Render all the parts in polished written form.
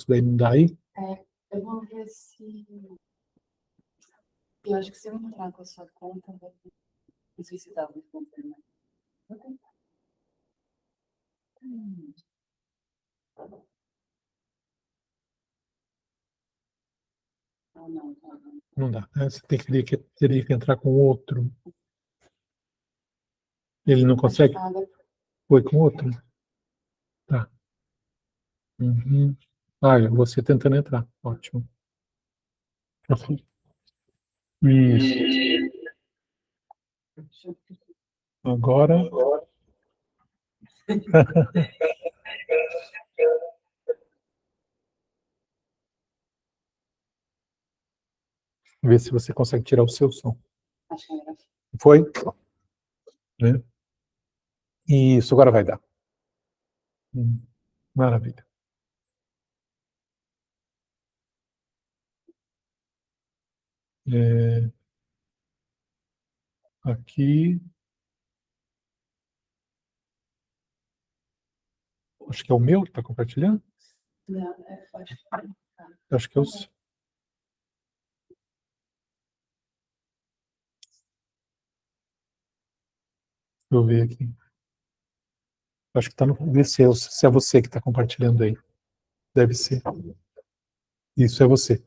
daí não dá aí? Eu vou ver se... Eu acho que se eu entrar com a sua conta, não sei se dá para confirmar. Vou tentar. Não. Não dá. Você teria que entrar com outro. Ele não consegue? Foi com outro? Tá. Uhum. Você tentando entrar. Ótimo. Isso. Agora. Ver se você consegue tirar o seu som. Acho que era. Foi? Né? Isso, agora vai dar. Maravilha. Aqui. Acho que é o meu que está compartilhando. Não, Acho que é o seu. Deixa eu ver aqui. Acho que está no. Vê se é você que está compartilhando aí. Deve ser. Isso é você.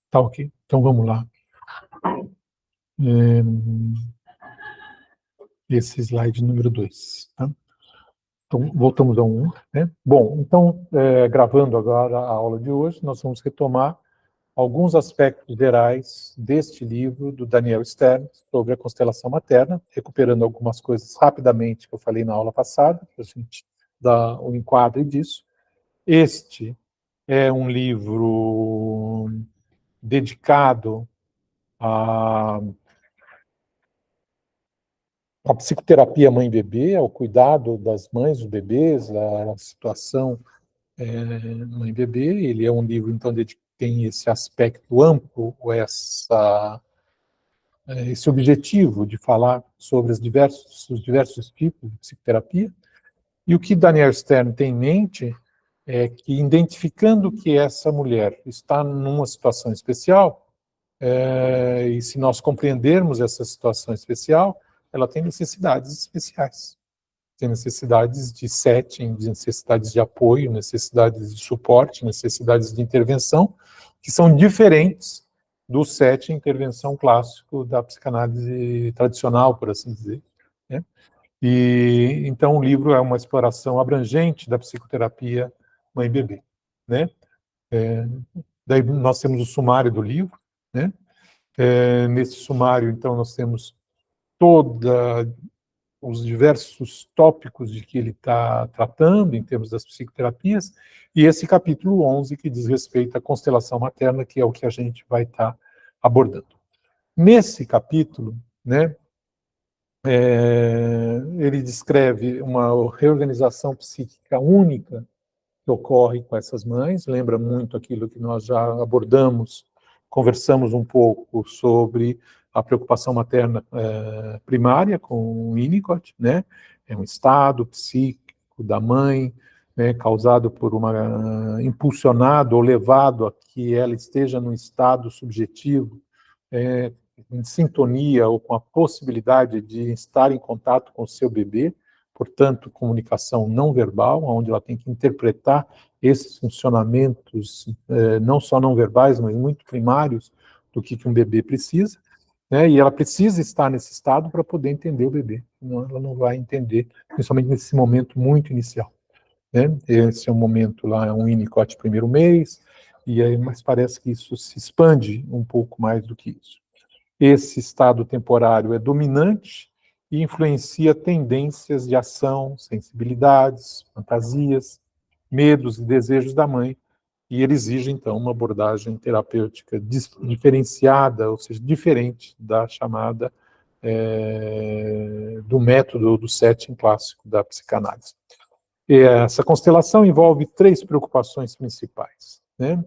Tá ok. Então vamos lá. Esse slide número 2. Tá? Então, voltamos ao 1. Né? Bom, então, gravando agora a aula de hoje, nós vamos retomar alguns aspectos gerais deste livro do Daniel Stern sobre a constelação materna, recuperando algumas coisas rapidamente que eu falei na aula passada, para a gente dar um enquadre disso. Este é um livro dedicado à psicoterapia mãe-bebê, ao cuidado das mães, dos bebês, a situação mãe-bebê. Ele é um livro, então, que tem esse aspecto amplo, esse objetivo de falar sobre os diversos tipos de psicoterapia. E o que Daniel Stern tem em mente é que, identificando que essa mulher está numa situação especial, e se nós compreendermos essa situação especial, ela tem necessidades especiais. Tem necessidades de setting, de necessidades de apoio, necessidades de suporte, necessidades de intervenção, que são diferentes do setting intervenção clássico da psicanálise tradicional, por assim dizer. Né? E então o livro é uma exploração abrangente da psicoterapia mãe-bebê. Né? Daí nós temos o sumário do livro. Né? Nesse sumário, então, nós temos os diversos tópicos de que ele está tratando em termos das psicoterapias, e esse capítulo 11 que diz respeito à constelação materna, que é o que a gente vai estar abordando. Nesse capítulo, né, ele descreve uma reorganização psíquica única que ocorre com essas mães, lembra muito aquilo que nós já abordamos, conversamos um pouco sobre a preocupação materna primária com o Winnicott, né? É um estado psíquico da mãe, né, causado por impulsionado ou levado a que ela esteja num estado subjetivo, em sintonia ou com a possibilidade de estar em contato com o seu bebê, portanto, comunicação não verbal, onde ela tem que interpretar esses funcionamentos, não só não verbais, mas muito primários, do que um bebê precisa, né? E ela precisa estar nesse estado para poder entender o bebê, senão ela não vai entender, principalmente nesse momento muito inicial. Né? Esse é um momento lá, é um Winnicott primeiro mês, mas parece que isso se expande um pouco mais do que isso. Esse estado temporário é dominante e influencia tendências de ação, sensibilidades, fantasias, medos e desejos da mãe, e ele exige, então, uma abordagem terapêutica diferenciada, ou seja, diferente da chamada do método do setting clássico da psicanálise. E essa constelação envolve 3 preocupações principais, né?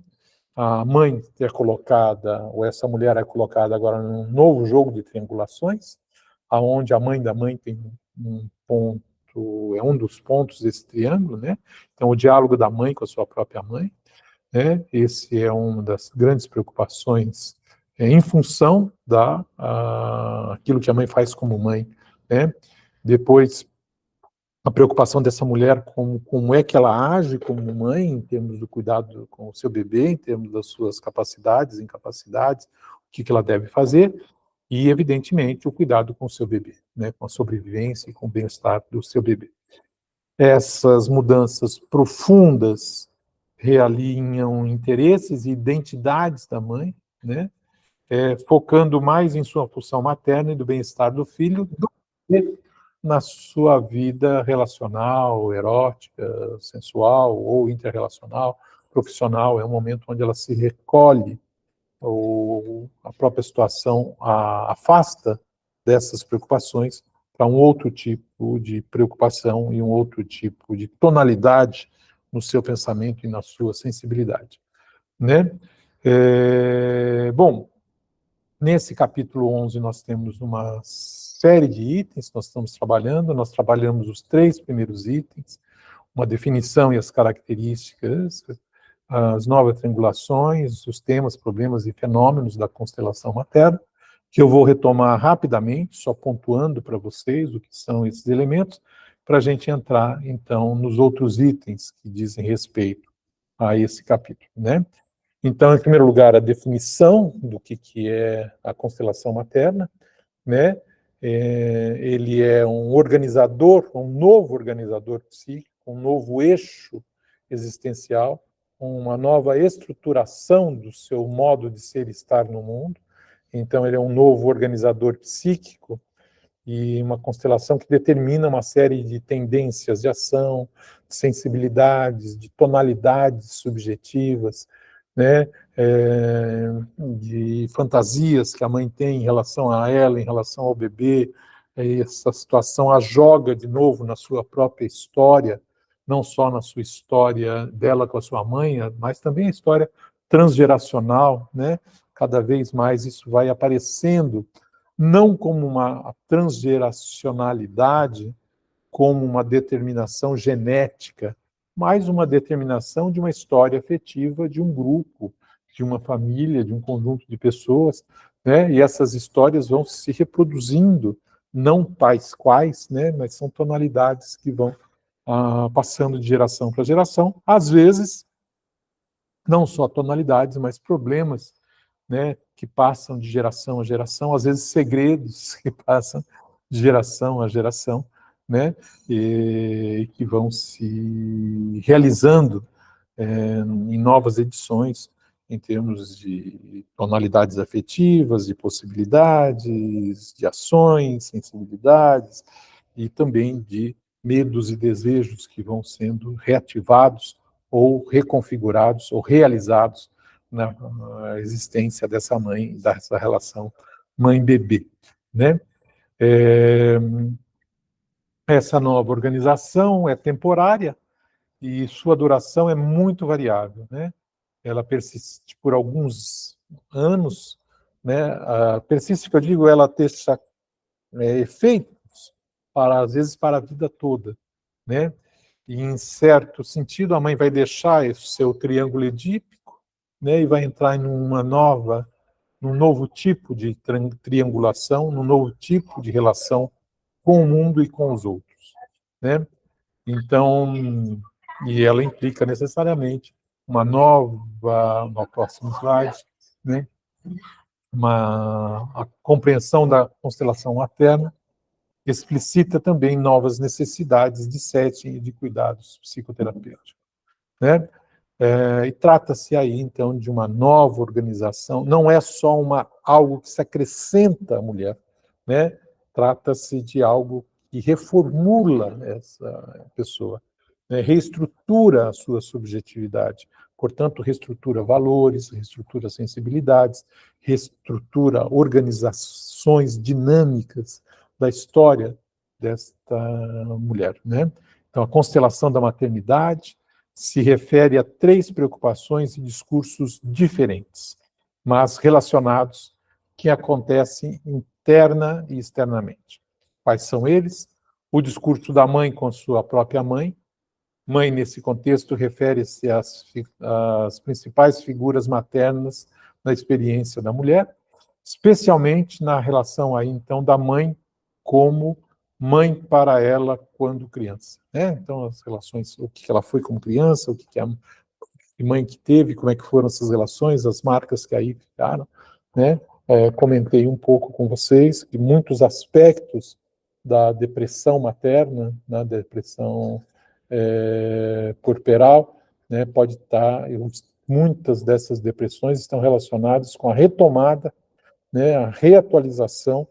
A mãe é colocada, ou essa mulher é colocada agora num novo jogo de triangulações, aonde a mãe da mãe tem um ponto, é um dos pontos desse triângulo, né? Então, o diálogo da mãe com a sua própria mãe. né? Esse é uma das grandes preocupações em função aquilo que a mãe faz como mãe, né? Depois, a preocupação dessa mulher como é que ela age como mãe, em termos do cuidado com o seu bebê, em termos das suas capacidades, incapacidades, o que ela deve fazer, e, evidentemente, o cuidado com o seu bebê, né? Com a sobrevivência e com o bem-estar do seu bebê. Essas mudanças profundas realinham interesses e identidades da mãe, né? Focando mais em sua função materna e do bem-estar do filho do que na sua vida relacional, erótica, sensual ou interrelacional, profissional. É um momento onde ela se recolhe, ou a própria situação a afasta dessas preocupações para um outro tipo de preocupação e um outro tipo de tonalidade no seu pensamento e na sua sensibilidade, né? Bom, nesse capítulo 11 nós temos uma série de itens que nós trabalhamos os 3 primeiros itens, uma definição e as características, as novas triangulações, os temas, problemas e fenômenos da constelação materna, que eu vou retomar rapidamente, só pontuando para vocês o que são esses elementos, para a gente entrar, então, nos outros itens que dizem respeito a esse capítulo, né? Então, em primeiro lugar, a definição do que é a constelação materna, né? Ele é um organizador, um novo organizador psíquico, um novo eixo existencial, uma nova estruturação do seu modo de ser e estar no mundo. Então, ele é um novo organizador psíquico e uma constelação que determina uma série de tendências de ação, de sensibilidades, de tonalidades subjetivas, né, de fantasias que a mãe tem em relação a ela, em relação ao bebê. Essa situação a joga de novo na sua própria história, não só na sua história dela com a sua mãe, mas também a história transgeracional, né? Cada vez mais isso vai aparecendo, não como uma transgeracionalidade, como uma determinação genética, mas uma determinação de uma história afetiva de um grupo, de uma família, de um conjunto de pessoas, né? E essas histórias vão se reproduzindo, não tais quais, né? Mas são tonalidades que vão passando de geração para geração, às vezes não só tonalidades, mas problemas, né, que passam de geração a geração, às vezes segredos que passam de geração a geração, né, e que vão se realizando em novas edições, em termos de tonalidades afetivas, de possibilidades, de ações, sensibilidades, e também de medos e desejos que vão sendo reativados ou reconfigurados ou realizados na existência dessa mãe, dessa relação mãe-bebê, né? Essa nova organização é temporária e sua duração é muito variável, né? Ela persiste por alguns anos, né? Persiste, que eu digo, ela deixa efeitos para, às vezes, para a vida toda, né? E, em certo sentido, a mãe vai deixar esse seu triângulo edípico, né? E vai entrar em num novo tipo de triangulação, num novo tipo de relação com o mundo e com os outros, né? Então, e ela implica necessariamente no próximo slide, né? A compreensão da constelação materna explicita também novas necessidades de setting e de cuidados psicoterapêuticos, né? E trata-se aí, então, de uma nova organização, não é só algo que se acrescenta à mulher, né? Trata-se de algo que reformula essa pessoa, né? Reestrutura a sua subjetividade, portanto, reestrutura valores, reestrutura sensibilidades, reestrutura organizações dinâmicas da história desta mulher, né? Então, a constelação da maternidade se refere a 3 preocupações e discursos diferentes, mas relacionados, que acontecem interna e externamente. Quais são eles? O discurso da mãe com sua própria mãe, Mãe, nesse contexto, refere-se às principais figuras maternas na experiência da mulher, especialmente na relação aí, então, da mãe como mãe para ela quando criança, né? Então, as relações, o que ela foi como criança, o que a mãe que teve, como é que foram essas relações, as marcas que aí ficaram, né? Comentei um pouco com vocês que muitos aspectos da depressão materna, da depressão corporal, né, pode estar, muitas dessas depressões estão relacionadas com a retomada, né, a reatualização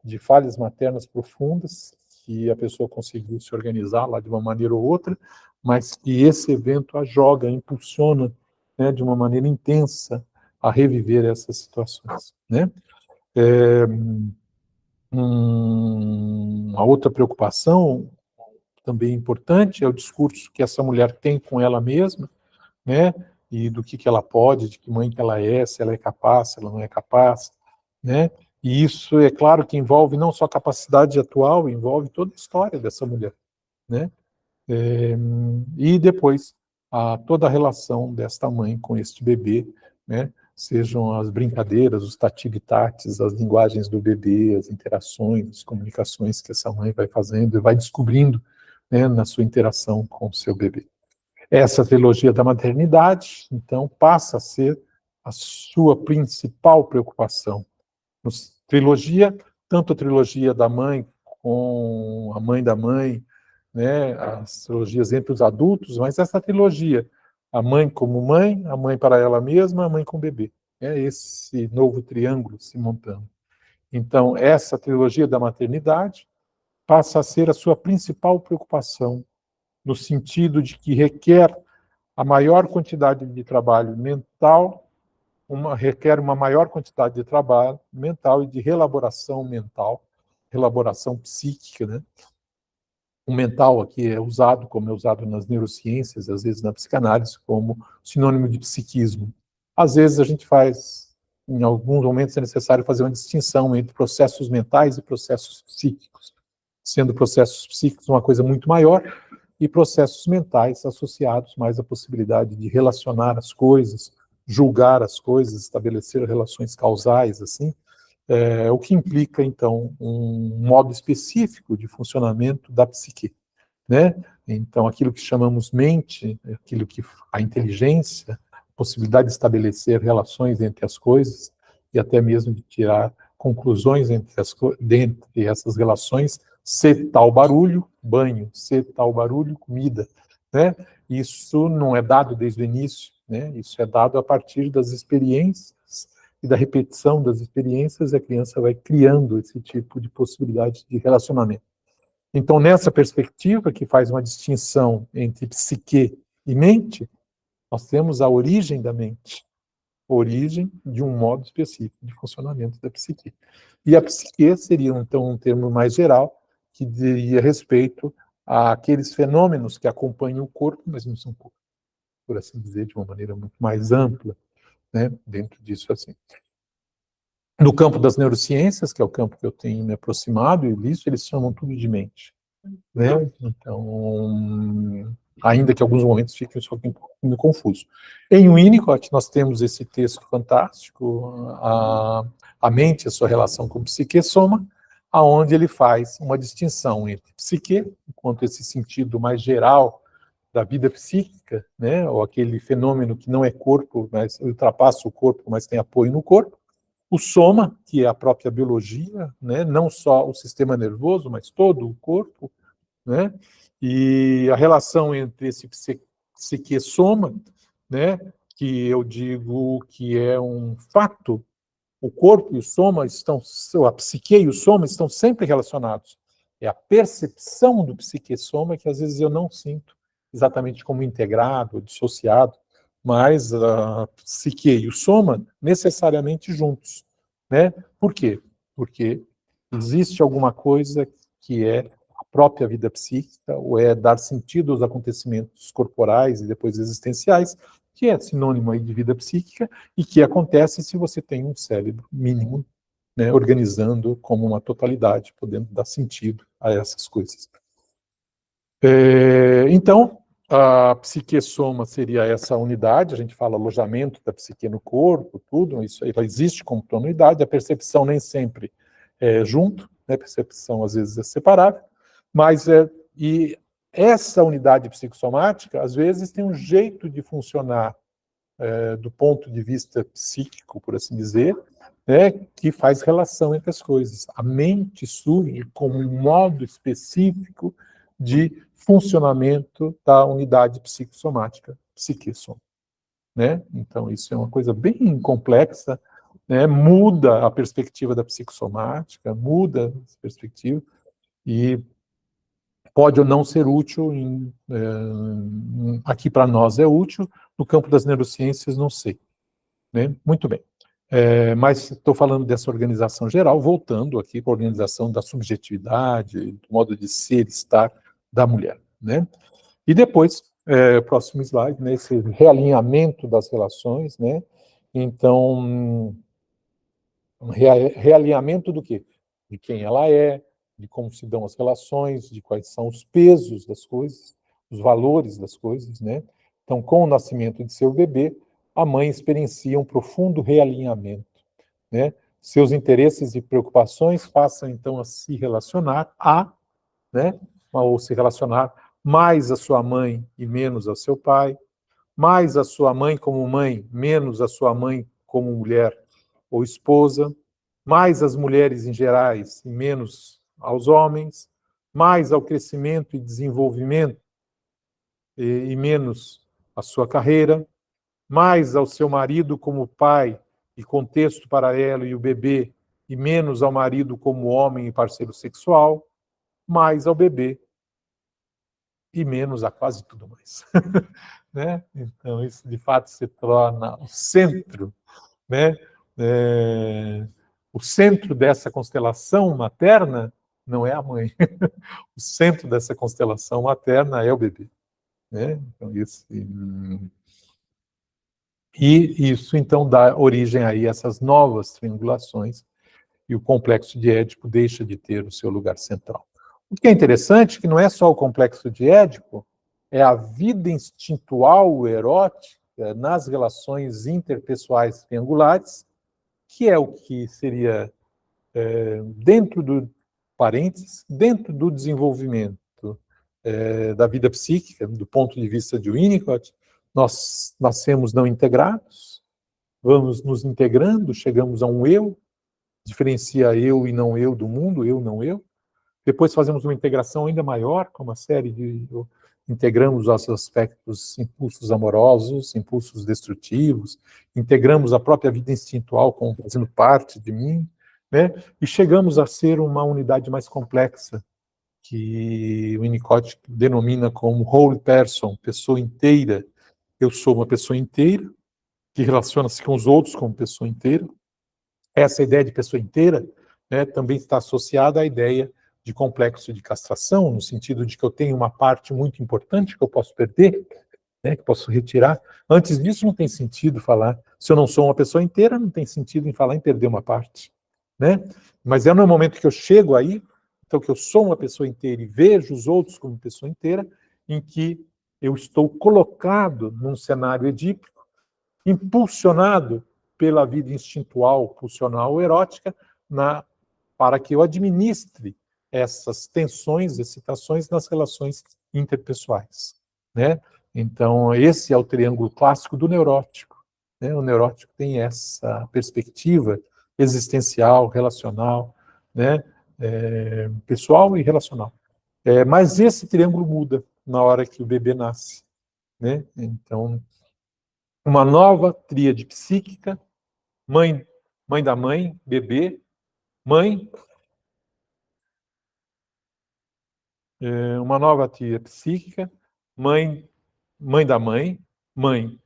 de falhas maternas profundas, que a pessoa conseguiu se organizar lá de uma maneira ou outra, mas que esse evento a joga, impulsiona, né, de uma maneira intensa a reviver essas situações, né? Uma outra preocupação também importante é o discurso que essa mulher tem com ela mesma, né? E do que ela pode, de que mãe que ela é, se ela é capaz, se ela não é capaz, né? E isso é claro que envolve não só a capacidade atual, envolve toda a história dessa mulher, né? E depois toda a relação desta mãe com este bebê, né? Sejam as brincadeiras, os tatilitates, as linguagens do bebê, as interações, as comunicações que essa mãe vai fazendo e vai descobrindo, né, na sua interação com o seu bebê. Essa trilogia da maternidade, então, passa a ser a sua principal preocupação. Trilogia, tanto a trilogia da mãe com a mãe da mãe, né, as trilogias entre os adultos, mas essa trilogia, a mãe como mãe, a mãe para ela mesma, a mãe com o bebê. É esse novo triângulo se montando. Então, essa trilogia da maternidade passa a ser a sua principal preocupação, no sentido de que requer a maior quantidade de trabalho mental, requer uma maior quantidade de trabalho mental e de relaboração mental, relaboração psíquica, né? O mental aqui é usado, como é usado nas neurociências, às vezes na psicanálise, como sinônimo de psiquismo. Às vezes a gente faz, em alguns momentos é necessário fazer uma distinção entre processos mentais e processos psíquicos, sendo processos psíquicos uma coisa muito maior, e processos mentais associados mais à possibilidade de relacionar as coisas, julgar as coisas, estabelecer relações causais, assim, o que implica, então, um modo específico de funcionamento da psique, né? Então, aquilo que chamamos mente, aquilo que a inteligência, a possibilidade de estabelecer relações entre as coisas e até mesmo de tirar conclusões dentre essas relações, ser tal barulho, banho, ser tal barulho, comida, né? Isso não é dado desde o início, né? Isso é dado a partir das experiências e da repetição das experiências, a criança vai criando esse tipo de possibilidade de relacionamento. Então, nessa perspectiva, que faz uma distinção entre psique e mente, nós temos a origem da mente, origem de um modo específico de funcionamento da psique. E a psique seria, então, um termo mais geral, que diria respeito àqueles fenômenos que acompanham o corpo, mas não são corpo, por assim dizer, de uma maneira muito mais ampla, né, dentro disso assim. No campo das neurociências, que é o campo que eu tenho me aproximado e visto, eles chamam tudo de mente, né? Então, ainda que em alguns momentos fique um pouquinho confuso. Em Winnicott, nós temos esse texto fantástico, a mente, a sua relação com psique-soma, aonde ele faz uma distinção entre psique, enquanto esse sentido mais geral da vida psíquica, né, ou aquele fenômeno que não é corpo, mas ultrapassa o corpo, mas tem apoio no corpo, o soma, que é a própria biologia, né, não só o sistema nervoso, mas todo o corpo, né, e a relação entre esse psique-soma, né, que eu digo que é um fato, o corpo e o soma estão, a psique e o soma estão sempre relacionados. É a percepção do psique-soma que às vezes eu não sinto exatamente como integrado, dissociado, mas a psique e o soma necessariamente juntos, né? Por quê? Porque existe alguma coisa que é a própria vida psíquica, ou é dar sentido aos acontecimentos corporais e depois existenciais, que é sinônimo aí de vida psíquica e que acontece se você tem um cérebro mínimo, né, organizando como uma totalidade, podendo dar sentido a essas coisas. Então, A psique-soma seria essa unidade, a gente fala alojamento da psique no corpo, tudo, isso aí existe como unidade, a percepção nem sempre é junto, né? A percepção às vezes é separável, mas e essa unidade psicossomática, às vezes, tem um jeito de funcionar do ponto de vista psíquico, por assim dizer, né, que faz relação entre as coisas. A mente surge como um modo específico de funcionamento da unidade psicossomática, psique-soma, né? Então, isso é uma coisa bem complexa, né? Muda a perspectiva da psicossomática, muda a perspectiva, e pode ou não ser útil, aqui para nós é útil, no campo das neurociências não sei, né? Muito bem. Mas estou falando dessa organização geral, voltando aqui para a organização da subjetividade, do modo de ser, estar da mulher, né? E depois, próximo slide, né, esse realinhamento das relações, né? Então, realinhamento do quê? De quem ela é, de como se dão as relações, de quais são os pesos das coisas, os valores das coisas, né? Então, com o nascimento de seu bebê, a mãe experiencia um profundo realinhamento, né? Seus interesses e preocupações passam, então, a se relacionar né? Ou se relacionar mais à sua mãe e menos ao seu pai, mais a sua mãe como mãe, menos a sua mãe como mulher ou esposa, mais as mulheres em gerais e menos aos homens, mais ao crescimento e desenvolvimento e menos à sua carreira, mais ao seu marido como pai e contexto para ela e o bebê, e menos ao marido como homem e parceiro sexual, mais ao bebê e menos a quase tudo mais. Né? Então, isso de fato se torna o centro, né? O centro dessa constelação materna não é a mãe. O centro dessa constelação materna é o bebê, né? Então, isso então dá origem aí a essas novas triangulações, e o complexo de Édipo deixa de ter o seu lugar central. O que é interessante é que não é só o complexo de Édipo, é a vida instintual erótica nas relações interpessoais triangulares, que é o que seria, dentro do parênteses, dentro do desenvolvimento da vida psíquica, do ponto de vista de Winnicott, nós nascemos não integrados, vamos nos integrando, chegamos a um eu, diferencia eu e não eu do mundo, eu não eu. Depois fazemos uma integração ainda maior, com uma série de... integramos os aspectos, impulsos amorosos, impulsos destrutivos, integramos a própria vida instintual como fazendo parte de mim, né? E chegamos a ser uma unidade mais complexa, que o Winnicott denomina como whole person, pessoa inteira. Eu sou uma pessoa inteira, que relaciona-se com os outros como pessoa inteira. Essa ideia de pessoa inteira, né, também está associada à ideia de complexo de castração, no sentido de que eu tenho uma parte muito importante que eu posso perder, né, que posso retirar. Antes disso, não tem sentido falar. Se eu não sou uma pessoa inteira, não tem sentido em falar em perder uma parte, né? Mas é no momento que eu chego aí, então que eu sou uma pessoa inteira e vejo os outros como pessoa inteira, em que eu estou colocado num cenário edípico, impulsionado pela vida instintual, pulsional, erótica, para que eu administre essas tensões, excitações nas relações interpessoais, né? Então, esse é o triângulo clássico do neurótico, né? O neurótico tem essa perspectiva existencial, relacional, né? Pessoal e relacional. Mas esse triângulo muda na hora que o bebê nasce, né? Então, uma nova tríade psíquica, mãe da mãe, bebê, mãe, uma nova tríade psíquica, mãe da mãe,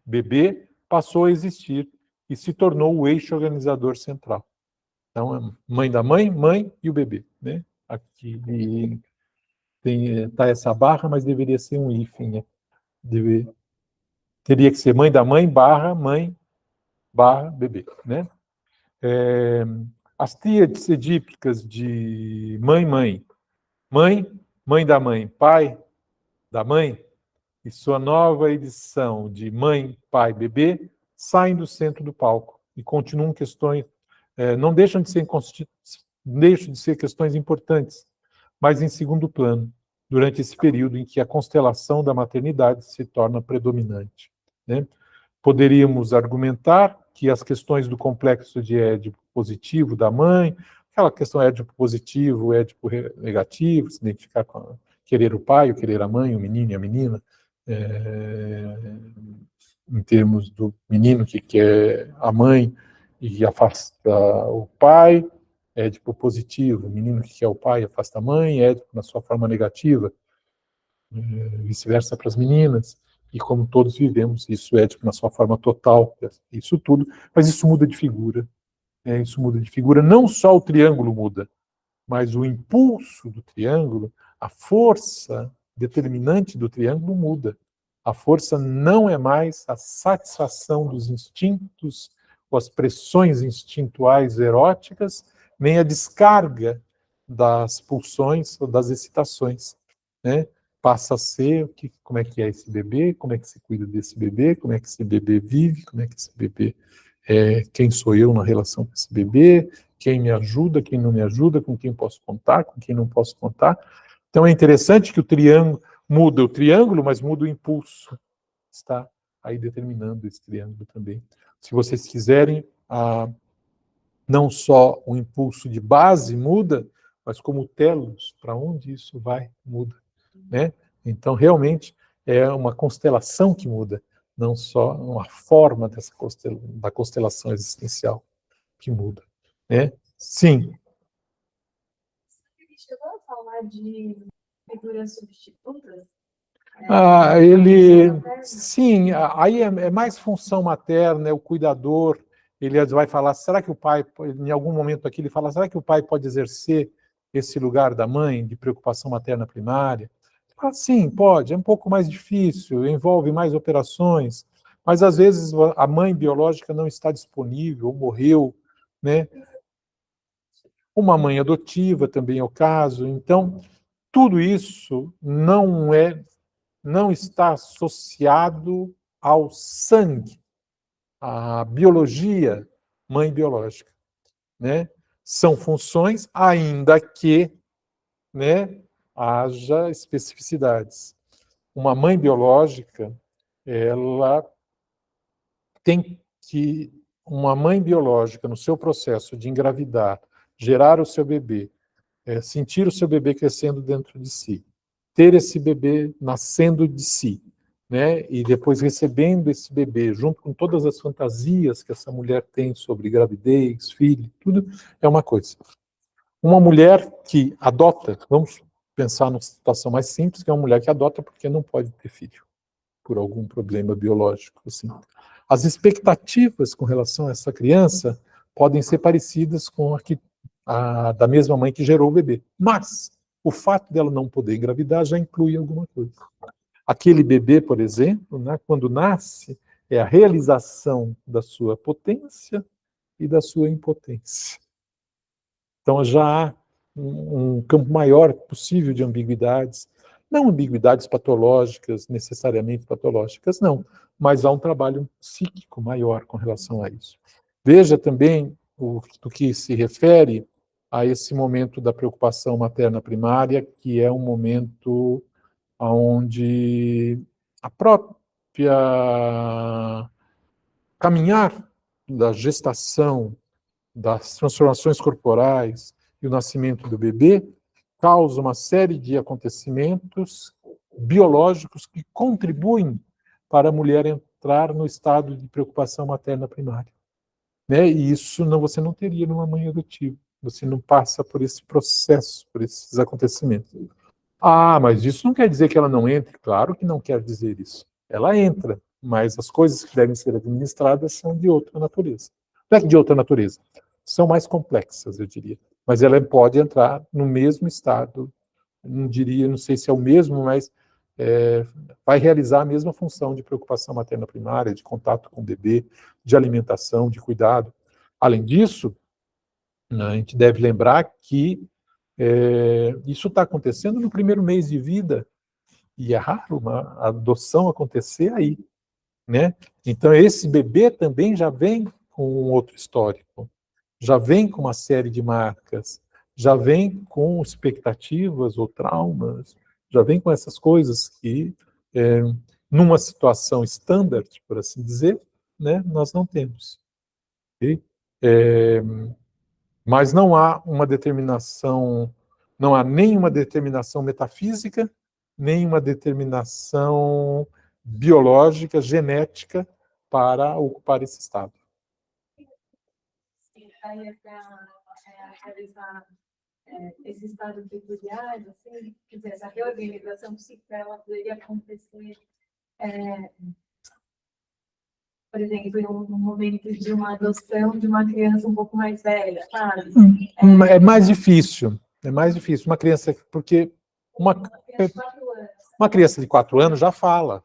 bebê, passou a existir e se tornou o eixo organizador central. Então, é mãe da mãe e o bebê, né? Aqui tá essa barra, mas deveria ser um hífen, né? Teria que ser mãe da mãe, barra, bebê, né? As tríades edípicas de mãe da mãe, pai da mãe, e sua nova edição de Mãe, Pai, Bebê saem do centro do palco e continuam questões, não deixam de ser questões importantes, mas em segundo plano, durante esse período em que a constelação da maternidade se torna predominante, né? Poderíamos argumentar que as questões do complexo de Édipo positivo da mãe, aquela questão Édipo positivo, Édipo negativo, se identificar com querer o pai, ou querer a mãe, o menino e a menina, em termos do menino que quer a mãe e afasta o pai, Édipo positivo, o menino que quer o pai afasta a mãe, Édipo na sua forma negativa, vice-versa para as meninas, e como todos vivemos, isso é na sua forma total, isso tudo, mas isso muda de figura, isso muda de figura, não só o triângulo muda, mas o impulso do triângulo, a força determinante do triângulo muda. A força não é mais a satisfação dos instintos ou as pressões instintuais eróticas, nem a descarga das pulsões ou das excitações, né? Passa a ser como é que é esse bebê, como é que se cuida desse bebê, como é que esse bebê vive, como é que esse bebê quem sou eu na relação com esse bebê, quem me ajuda, quem não me ajuda, com quem posso contar, com quem não posso contar. Então é interessante que o triângulo muda o triângulo, mas muda o impulso. Está aí determinando esse triângulo também. Se vocês quiserem, não só o impulso de base muda, mas como o telos, para onde isso vai, muda, né? Então, realmente, é uma constelação que muda, não só uma forma da constelação existencial que muda, né? Sim. Ele chegou a falar de figuras substitutas? Sim, aí é mais função materna, é o cuidador, ele vai falar, será que o pai, em algum momento aqui ele fala, será que o pai pode exercer esse lugar da mãe, de preocupação materna primária? Sim, pode, é um pouco mais difícil, envolve mais operações, mas às vezes a mãe biológica não está disponível, ou morreu, né? Uma mãe adotiva também é o caso, então tudo isso não está associado ao sangue, à biologia mãe biológica, né? São funções, ainda que, né, haja especificidades. Uma mãe biológica, ela tem que, uma mãe biológica, no seu processo de engravidar, gerar o seu bebê, sentir o seu bebê crescendo dentro de si, ter esse bebê nascendo de si, né? E depois recebendo esse bebê, junto com todas as fantasias que essa mulher tem sobre gravidez, filho, tudo é uma coisa. Uma mulher que adota, vamos pensar numa situação mais simples, que é uma mulher que adota porque não pode ter filho, por algum problema biológico, assim. As expectativas com relação a essa criança podem ser parecidas com da mesma mãe que gerou o bebê, mas o fato dela não poder engravidar já inclui alguma coisa. Aquele bebê, por exemplo, né, quando nasce, é a realização da sua potência e da sua impotência. Então já há um campo maior possível de ambiguidades, não ambiguidades patológicas, necessariamente patológicas, não, mas há um trabalho psíquico maior com relação a isso. Veja também do que se refere a esse momento da preocupação materna primária, que é um momento onde a própria caminhar da gestação, das transformações corporais e o nascimento do bebê causa uma série de acontecimentos biológicos que contribuem para a mulher entrar no estado de preocupação materna primária, né? E isso você não teria numa mãe adotiva. Você não passa por esse processo, por esses acontecimentos. Mas isso não quer dizer que ela não entre. Claro que não quer dizer isso. Ela entra, mas as coisas que devem ser administradas são de outra natureza. Não é de outra natureza, são mais complexas, eu diria. Mas ela pode entrar no mesmo estado, não sei se é o mesmo, mas vai realizar a mesma função de preocupação materna primária, de contato com o bebê, de alimentação, de cuidado. Além disso, a gente deve lembrar que isso está acontecendo no primeiro mês de vida, E é raro uma adoção acontecer aí, né? Então, esse bebê também já vem com um outro histórico, já vem com uma série de marcas, já vem com expectativas ou traumas, já vem com essas coisas que, numa situação standard, por assim dizer, né, nós não temos. Okay? Mas não há uma determinação, não há nenhuma determinação metafísica, nenhuma determinação biológica, genética, para ocupar esse estado. Aí é para realizar esse estado peculiar, assim, quer dizer, essa reorganização psíquica, ela poderia acontecer, por exemplo, em um momento de uma adoção de uma criança um pouco mais velha, sabe? É mais difícil, uma criança, porque uma criança de 4 anos já fala.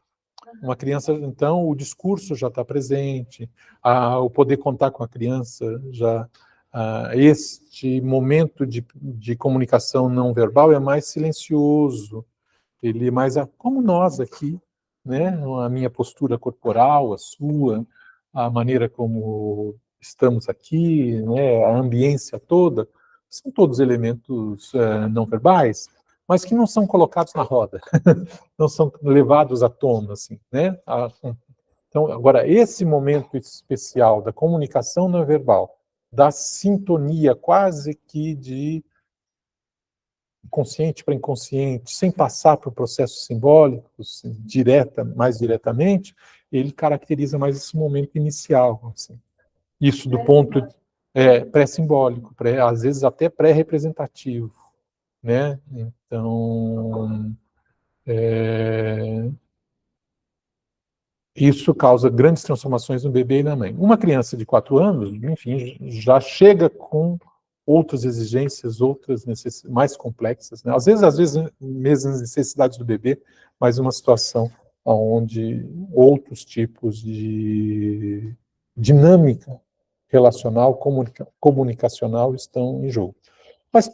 Uma criança, então, o discurso já está presente, o poder contar com a criança já. Este momento de comunicação não verbal é mais silencioso, ele é mais como nós aqui, né? A minha postura corporal, a sua, a maneira como estamos aqui, né? A ambiência toda, são todos elementos não verbais, mas que não são colocados na roda, não são levados à tona, assim, né? Então, agora, esse momento especial da comunicação não verbal, da sintonia quase que de consciente para inconsciente, sem passar por processos simbólicos, mais diretamente, ele caracteriza mais esse momento inicial. Assim. Isso do ponto pré-simbólico, às vezes até pré-representativo. Né? Então, isso causa grandes transformações no bebê e na mãe. Uma criança de 4 anos, enfim, já chega com outras exigências, outras necessidades mais complexas, né? Às vezes mesmo as necessidades do bebê, mas uma situação onde outros tipos de dinâmica relacional, comunicacional estão em jogo. Mas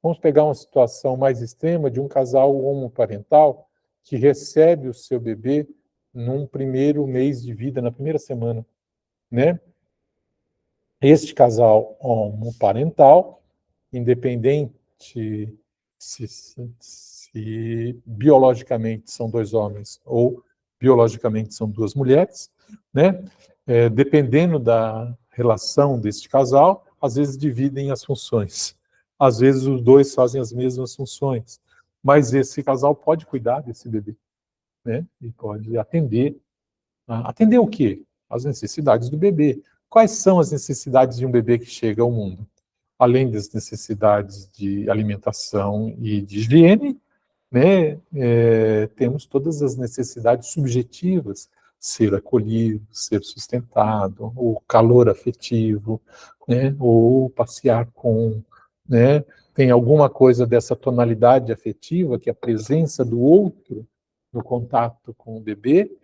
vamos pegar uma situação mais extrema de um casal homoparental que recebe o seu bebê num primeiro mês de vida, na primeira semana, né? Este casal homoparental, independente se biologicamente são 2 homens ou biologicamente são 2 mulheres, né? Dependendo da relação deste casal, às vezes dividem as funções. Às vezes os 2 fazem as mesmas funções. Mas esse casal pode cuidar desse bebê, né? E pode atender. Atender o quê? As necessidades do bebê. Quais são as necessidades de um bebê que chega ao mundo? Além das necessidades de alimentação e de higiene, né, temos todas as necessidades subjetivas, ser acolhido, ser sustentado, o calor afetivo, né, ou passear com, né, tem alguma coisa dessa tonalidade afetiva, que é a presença do outro no contato com o bebê,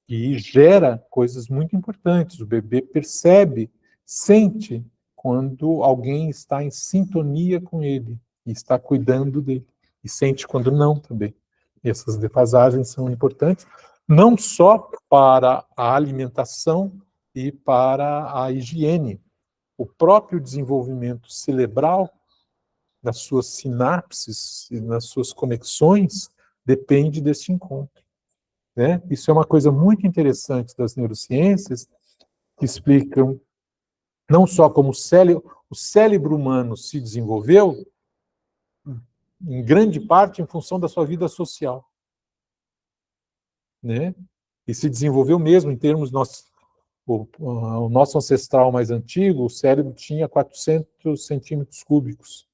e gera coisas muito importantes. O bebê percebe, sente quando alguém está em sintonia com ele e está cuidando dele, e sente quando não também. E essas defasagens são importantes, não só para a alimentação e para a higiene. O próprio desenvolvimento cerebral das suas sinapses e das suas conexões depende deste encontro. Né? Isso é uma coisa muito interessante das neurociências, que explicam não só como o cérebro humano se desenvolveu, em grande parte em função da sua vida social. Né? E se desenvolveu mesmo em termos o nosso ancestral mais antigo, o cérebro tinha 400 centímetros cúbicos.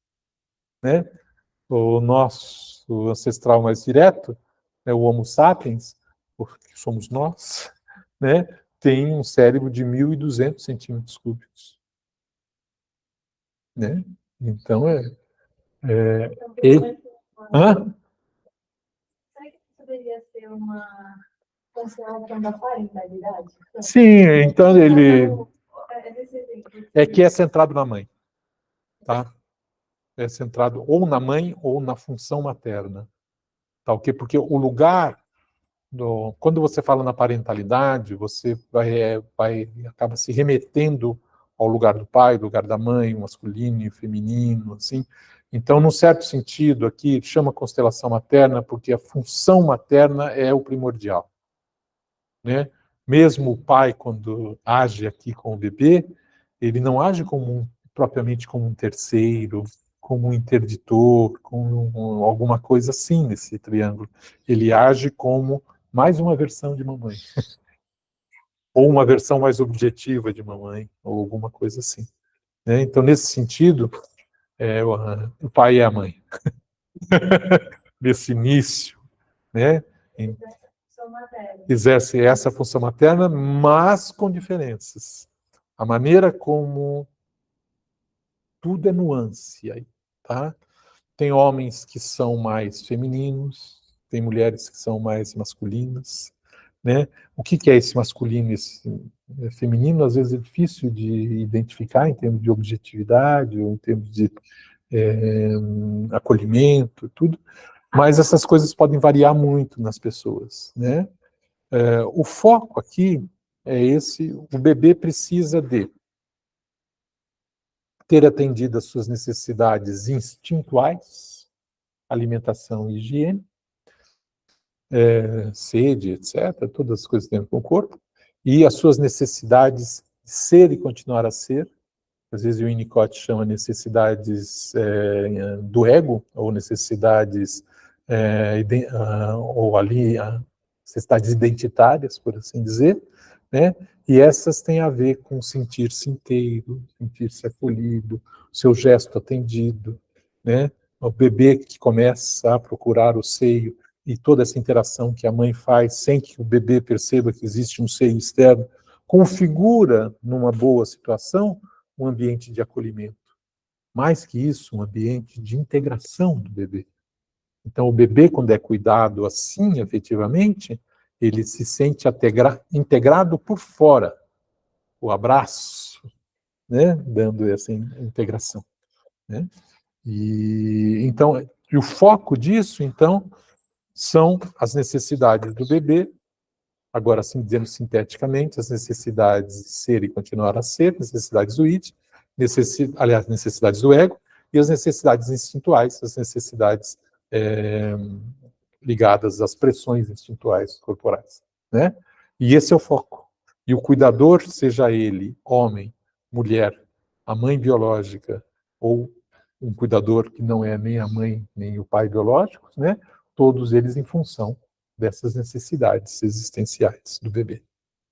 Né? O nosso ancestral mais direto, o Homo sapiens, porque somos nós, né? Tem um cérebro de 1.200 centímetros cúbicos. Né? Então, Hã? Será que poderia ser uma constelação da parentalidade? Sim, então ele é que é centrado na mãe, tá? É centrado ou na mãe ou na função materna. Tá, ok? Porque o lugar, quando você fala na parentalidade, você acaba se remetendo ao lugar do pai, lugar da mãe, o masculino e o feminino, assim. Então, num certo sentido, aqui chama constelação materna porque a função materna é o primordial, né? Mesmo o pai, quando age aqui com o bebê, ele não age propriamente como um terceiro, como um interditor, como alguma coisa assim nesse triângulo. Ele age como mais uma versão de mamãe, ou uma versão mais objetiva de mamãe, ou alguma coisa assim, né? Então, nesse sentido, o pai e a mãe, nesse início, né? Exerce essa função materna, mas com diferenças. A maneira como tudo é nuance aí, tá? Tem homens que são mais femininos, tem mulheres que são mais masculinas, né? O que é esse masculino e esse feminino? Às vezes é difícil de identificar em termos de objetividade, ou em termos de acolhimento, tudo, mas essas coisas podem variar muito nas pessoas, né? O foco aqui é esse: o bebê precisa de ter atendido às suas necessidades instintuais, alimentação e higiene, sede, etc., todas as coisas dentro do corpo, e as suas necessidades de ser e continuar a ser. Às vezes o Winnicott chama necessidades do ego, ou necessidades, ou ali, necessidades identitárias, por assim dizer, né? E essas têm a ver com sentir-se inteiro, sentir-se acolhido, o seu gesto atendido, né? O bebê que começa a procurar o seio e toda essa interação que a mãe faz sem que o bebê perceba que existe um seio externo, configura, numa boa situação, um ambiente de acolhimento. Mais que isso, um ambiente de integração do bebê. Então, o bebê, quando é cuidado assim, efetivamente, ele se sente integrado por fora. O abraço, né, dando essa integração, né? E o foco disso, então, são as necessidades do bebê, agora, assim dizendo sinteticamente, as necessidades de ser e continuar a ser, necessidades do id, aliás, necessidades do ego, e as necessidades instintuais, as necessidades ligadas às pressões instintuais corporais, né? E esse é o foco. E o cuidador, seja ele homem, mulher, a mãe biológica, ou um cuidador que não é nem a mãe nem o pai biológicos, né? Todos eles em função dessas necessidades existenciais do bebê,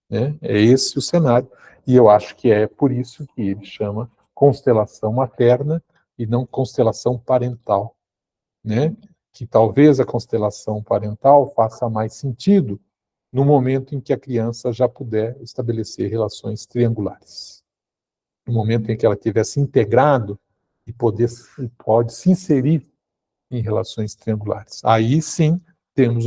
né? É esse o cenário, e eu acho que é por isso que ele chama constelação materna e não constelação parental, né? Que talvez a constelação parental faça mais sentido no momento em que a criança já puder estabelecer relações triangulares. No momento em que ela tiver se integrado e pode se inserir em relações triangulares. Aí sim temos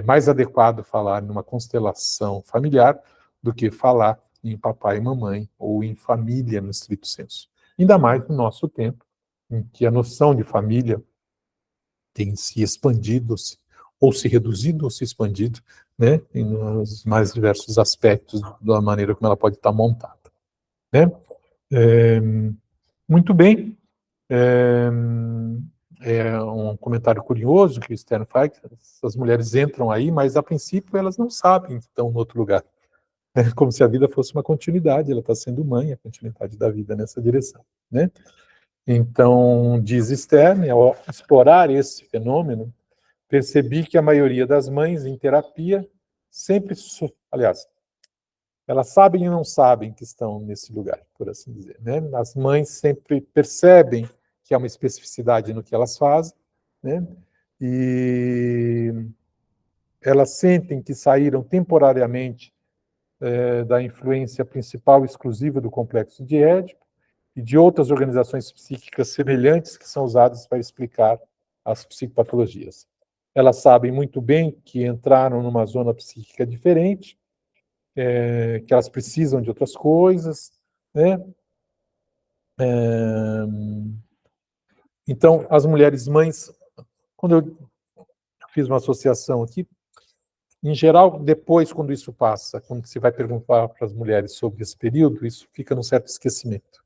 mais adequado falar numa constelação familiar do que falar em papai e mamãe ou em família no estrito senso. Ainda mais no nosso tempo, em que a noção de família tem se expandido, ou se reduzido, ou se expandido, né, nos mais diversos aspectos da maneira como ela pode estar montada, né? Muito bem. É um comentário curioso que o Stern faz: as mulheres entram aí, mas a princípio elas não sabem que estão em outro lugar. É como se a vida fosse uma continuidade, ela está sendo mãe, a continuidade da vida nessa direção, né? Então, diz Stern, ao explorar esse fenômeno, percebi que a maioria das mães em terapia sempre, aliás, elas sabem e não sabem que estão nesse lugar, por assim dizer, né? As mães sempre percebem que há uma especificidade no que elas fazem, né? E elas sentem que saíram temporariamente da influência principal e exclusiva do complexo de Édipo e de outras organizações psíquicas semelhantes que são usadas para explicar as psicopatologias. Elas sabem muito bem que entraram numa zona psíquica diferente, que elas precisam de outras coisas, né? Então, as mulheres mães quando eu fiz uma associação aqui, em geral, depois, quando isso passa, quando se vai perguntar para as mulheres sobre esse período, isso fica num certo esquecimento,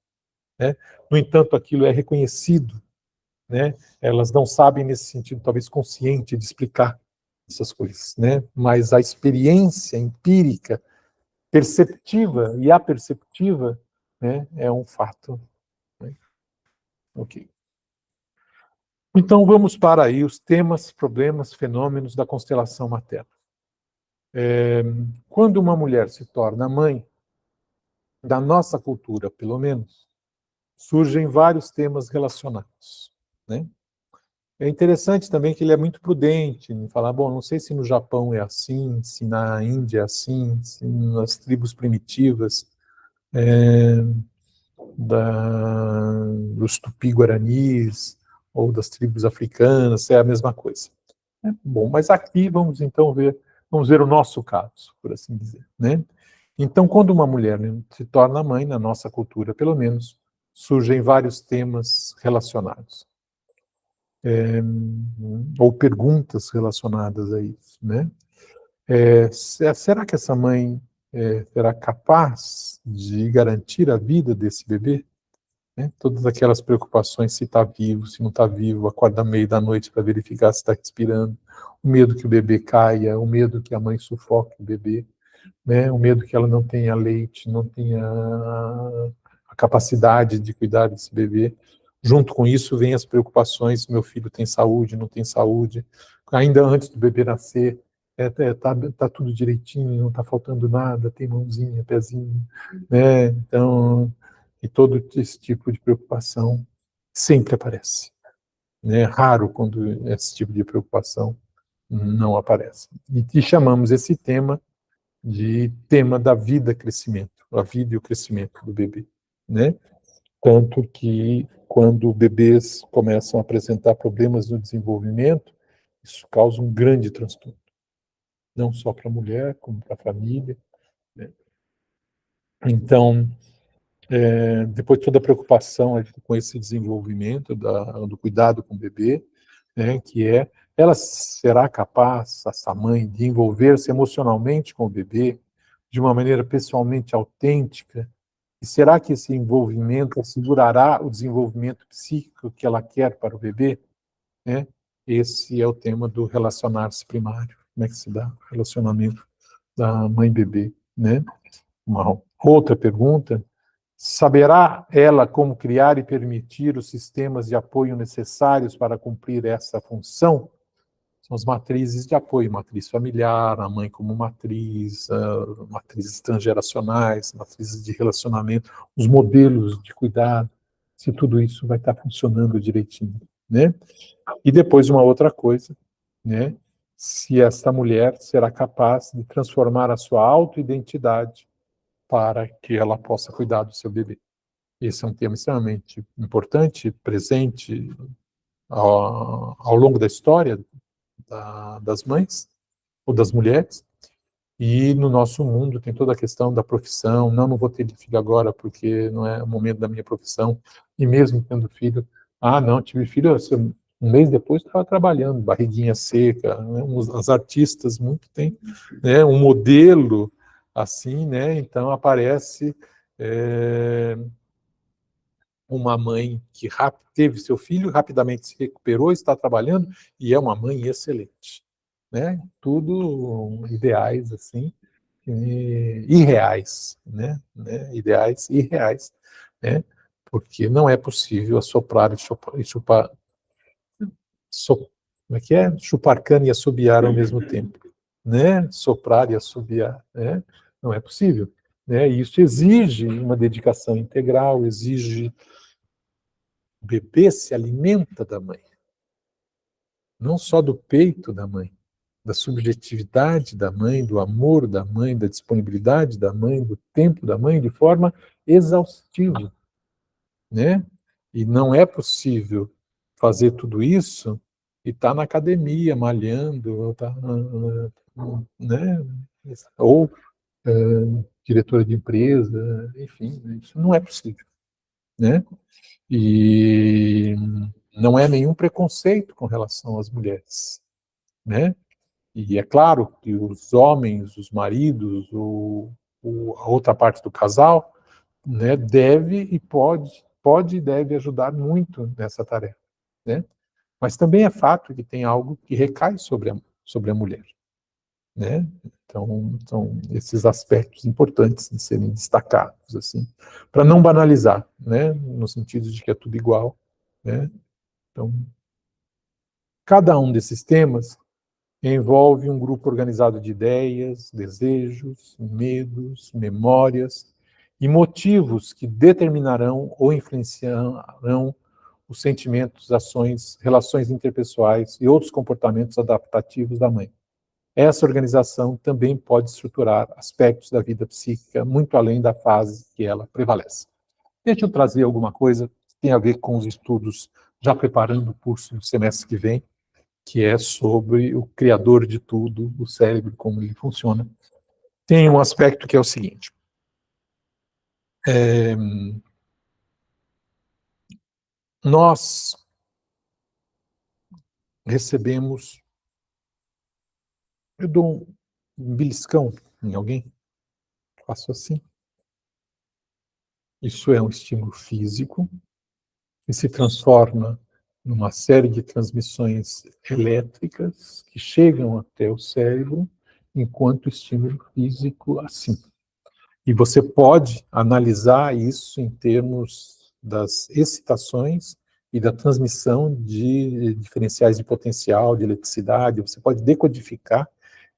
né? No entanto, aquilo é reconhecido, né? Elas não sabem, nesse sentido, talvez consciente, de explicar essas coisas, né? Mas a experiência empírica, perceptiva e aperceptiva, né, é um fato, né? Ok. Então, vamos para aí os temas, problemas, fenômenos da constelação materna. Quando uma mulher se torna mãe, da nossa cultura, pelo menos, surgem vários temas relacionados, né? É interessante também que ele é muito prudente em falar, bom, não sei se no Japão é assim, se na Índia é assim, se nas tribos primitivas dos tupi-guaranis ou das tribos africanas, é a mesma coisa. Bom, mas aqui vamos então vamos ver o nosso caso, por assim dizer, né? Então, quando uma mulher, né, se torna mãe, na nossa cultura, pelo menos, surgem vários temas relacionados, ou perguntas relacionadas a isso, né? Será que essa mãe será capaz de garantir a vida desse bebê? Né? Todas aquelas preocupações, se está vivo, se não está vivo, acorda meio da noite para verificar se está respirando, o medo que o bebê caia, o medo que a mãe sufoque o bebê, né? O medo que ela não tenha leite, não tenha a capacidade de cuidar desse bebê. Junto com isso, vem as preocupações, meu filho tem saúde, não tem saúde, ainda antes do bebê nascer, tá tudo direitinho, não está faltando nada, tem mãozinha, pezinho, né? Então, e todo esse tipo de preocupação sempre aparece, né? É raro quando esse tipo de preocupação não aparece. E chamamos esse tema de tema da vida crescimento, a vida e o crescimento do bebê, né? Tanto que quando bebês começam a apresentar problemas no desenvolvimento, isso causa um grande transtorno, não só para a mulher, como para a família, né? Então, depois toda a preocupação com esse desenvolvimento do cuidado com o bebê, né, que ela será capaz, essa mãe, de envolver-se emocionalmente com o bebê de uma maneira pessoalmente autêntica? E será que esse envolvimento assegurará o desenvolvimento psíquico que ela quer para o bebê? Né? Esse é o tema do relacionar-se primário. Como é que se dá o relacionamento da mãe-bebê? Né? Uma outra pergunta: saberá ela como criar e permitir os sistemas de apoio necessários para cumprir essa função? São as matrizes de apoio, matriz familiar, a mãe como matriz, matrizes transgeracionais, matrizes de relacionamento, os modelos de cuidado, se tudo isso vai estar funcionando direitinho, né? E depois uma outra coisa, né? Se esta mulher será capaz de transformar a sua autoidentidade para que ela possa cuidar do seu bebê. Esse é um tema extremamente importante, presente ao longo da história das mães ou das mulheres. E no nosso mundo tem toda a questão da profissão. Não vou ter filho agora porque não é o momento da minha profissão. E mesmo tendo filho, não, tive filho um mês depois estava trabalhando, barriguinha seca. Né? As artistas muito têm, né, um modelo assim, né? Então aparece uma mãe que teve seu filho, rapidamente se recuperou, está trabalhando e é uma mãe excelente, né? Tudo ideais assim, irreais, né? Ideais irreais, né? Porque não é possível assoprar e chupar, como é que é? Chupar cana e assobiar ao mesmo tempo, né? Soprar e assobiar, né? Não é possível, né? E isso exige uma dedicação integral, exige. O bebê se alimenta da mãe, não só do peito da mãe, da subjetividade da mãe, do amor da mãe, da disponibilidade da mãe, do tempo da mãe, de forma exaustiva, né? E não é possível fazer tudo isso e estar na academia, malhando, né? Ou diretora de empresa, enfim, isso não é possível, né? E não é nenhum preconceito com relação às mulheres, né? E é claro que os homens, os maridos, a outra parte do casal, né, deve e pode e deve ajudar muito nessa tarefa, né? Mas também é fato que tem algo que recai sobre a mulher, né? Então, são esses aspectos importantes de serem destacados, assim, para não banalizar, né? No sentido de que é tudo igual, né? Então, cada um desses temas envolve um grupo organizado de ideias, desejos, medos, memórias e motivos que determinarão ou influenciarão os sentimentos, ações, relações interpessoais e outros comportamentos adaptativos da mãe. Essa organização também pode estruturar aspectos da vida psíquica muito além da fase que ela prevalece. Deixa eu trazer alguma coisa que tem a ver com os estudos, já preparando o curso do semestre que vem, que é sobre o criador de tudo, o cérebro, como ele funciona. Tem um aspecto que é o seguinte. Nós recebemos... Eu dou um beliscão em alguém, faço assim. Isso é um estímulo físico que se transforma numa série de transmissões elétricas que chegam até o cérebro enquanto estímulo físico assim. E você pode analisar isso em termos das excitações e da transmissão de diferenciais de potencial, de eletricidade. Você pode decodificar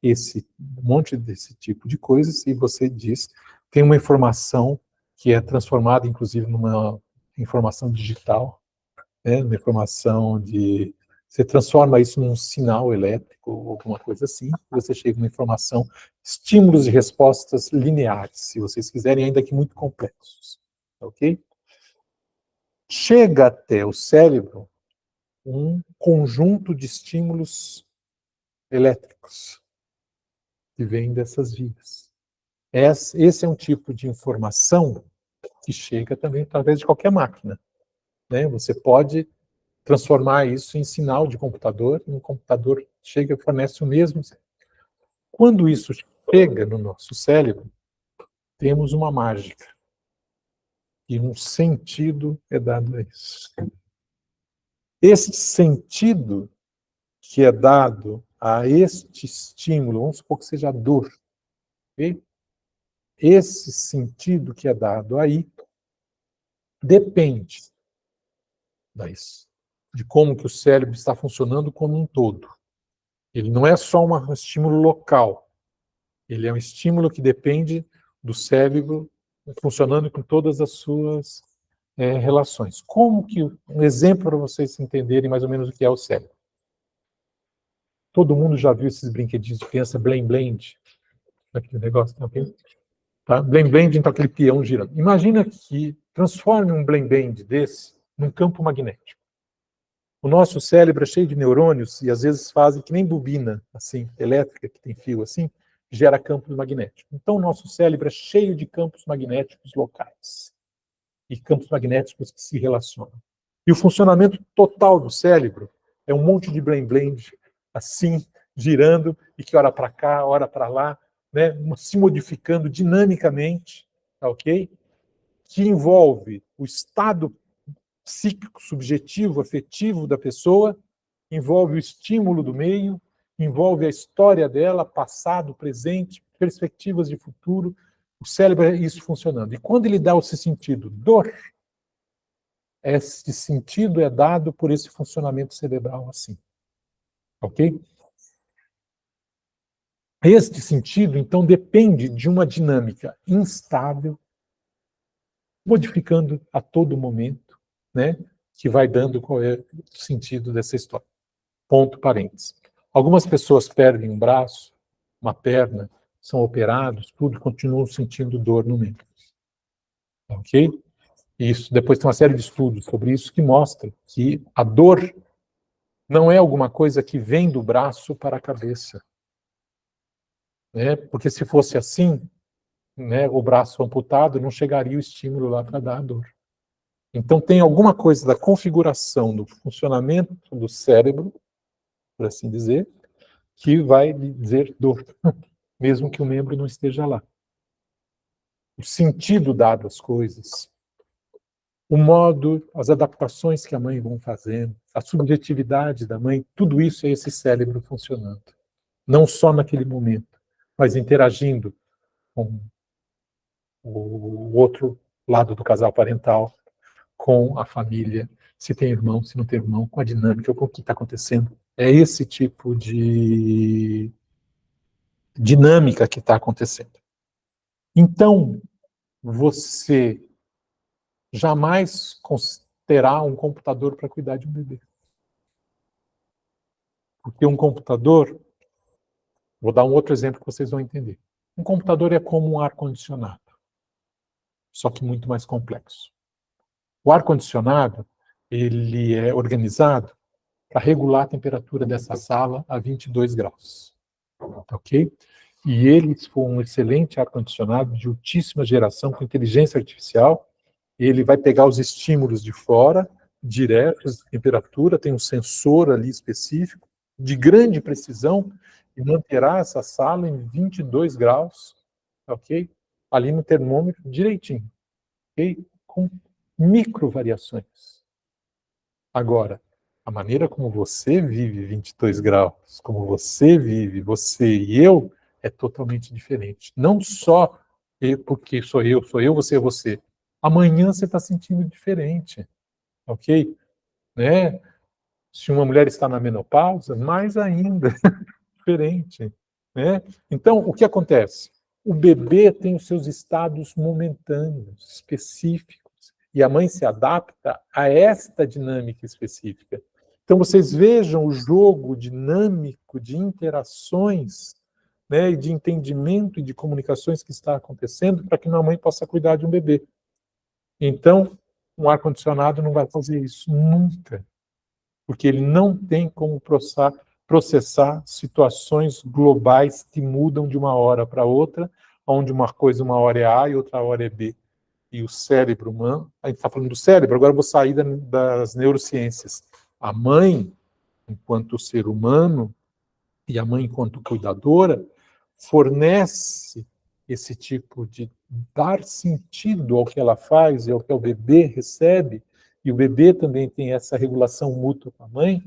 esse monte desse tipo de coisas e você diz, tem uma informação que é transformada, inclusive, numa informação digital, né? Uma informação de... Você transforma isso num sinal elétrico ou alguma coisa assim, você chega a uma informação, estímulos e respostas lineares, se vocês quiserem, ainda que muito complexos. Ok? Chega até o cérebro um conjunto de estímulos elétricos que vêm dessas vias. Esse é um tipo de informação que chega também através de qualquer máquina, né? Você pode transformar isso em sinal de computador, e um computador chega e fornece o mesmo. Quando isso chega no nosso cérebro, temos uma mágica, e um sentido é dado a isso. Esse sentido que é dado a este estímulo, vamos supor que seja a dor, okay? Esse sentido que é dado aí depende de como que o cérebro está funcionando como um todo. Ele não é só um estímulo local, ele é um estímulo que depende do cérebro funcionando com todas as suas relações. Como que, um exemplo para vocês entenderem mais ou menos o que é o cérebro. Todo mundo já viu esses brinquedinhos de criança, Blend Blend? Aquele negócio, ok? Tá? Blend Blend, então aquele peão girando. Imagina que transforme um Blend Blend desse num campo magnético. O nosso cérebro é cheio de neurônios e às vezes fazem que nem bobina assim, elétrica, que tem fio assim, gera campos magnéticos. Então o nosso cérebro é cheio de campos magnéticos locais e campos magnéticos que se relacionam. E o funcionamento total do cérebro é um monte de blend-blend assim, girando, e que ora para cá, ora para lá, né, se modificando dinamicamente, tá, ok? Que envolve o estado psíquico, subjetivo, afetivo da pessoa, envolve o estímulo do meio, envolve a história dela, passado, presente, perspectivas de futuro. O cérebro é isso funcionando. E quando ele dá esse sentido, dor, esse sentido é dado por esse funcionamento cerebral assim. Ok? Este sentido, então, depende de uma dinâmica instável, modificando a todo momento, né, que vai dando qual é o sentido dessa história. Ponto, parênteses. Algumas pessoas perdem um braço, uma perna, são operados, tudo, continuam sentindo dor no membro. Ok? Isso, depois tem uma série de estudos sobre isso que mostram que a dor não é alguma coisa que vem do braço para a cabeça. Né? Porque se fosse assim, né, o braço amputado, não chegaria o estímulo lá para dar a dor. Então tem alguma coisa da configuração do funcionamento do cérebro, por assim dizer, que vai lhe dizer dor, mesmo que o membro não esteja lá. O sentido dado às coisas, o modo, as adaptações que a mãe vão fazendo, a subjetividade da mãe, tudo isso é esse cérebro funcionando. Não só naquele momento, mas interagindo com o outro lado do casal parental, com a família, se tem irmão, se não tem irmão, com a dinâmica, com o que está acontecendo. É esse tipo de dinâmica que está acontecendo. Então, você jamais terá um computador para cuidar de um bebê. Porque um computador, vou dar um outro exemplo que vocês vão entender. Um computador é como um ar-condicionado, só que muito mais complexo. O ar-condicionado, ele é organizado para regular a temperatura dessa sala a 22 graus. Ok? E ele foi um excelente ar-condicionado de altíssima geração, com inteligência artificial. Ele vai pegar os estímulos de fora, diretos, temperatura, tem um sensor ali específico, de grande precisão, e manterá essa sala em 22 graus, ok? Ali no termômetro, direitinho, ok? Com micro variações. Agora, a maneira como você vive 22 graus, como você vive, você e eu, é totalmente diferente. Não só porque sou eu, você é você. Amanhã você está sentindo diferente, ok? Né? Se uma mulher está na menopausa, mais ainda diferente, né? Então, o que acontece? O bebê tem os seus estados momentâneos, específicos, e a mãe se adapta a esta dinâmica específica. Então, vocês vejam o jogo dinâmico de interações, né, e de entendimento e de comunicações que está acontecendo para que uma mãe possa cuidar de um bebê. Então, um ar-condicionado não vai fazer isso nunca, porque ele não tem como processar situações globais que mudam de uma hora para outra, onde uma coisa uma hora é A e outra hora é B. E o cérebro humano, a gente está falando do cérebro, agora eu vou sair das neurociências. A mãe, enquanto ser humano, e a mãe, enquanto cuidadora, fornece esse tipo de dar sentido ao que ela faz e ao que o bebê recebe, e o bebê também tem essa regulação mútua com a mãe,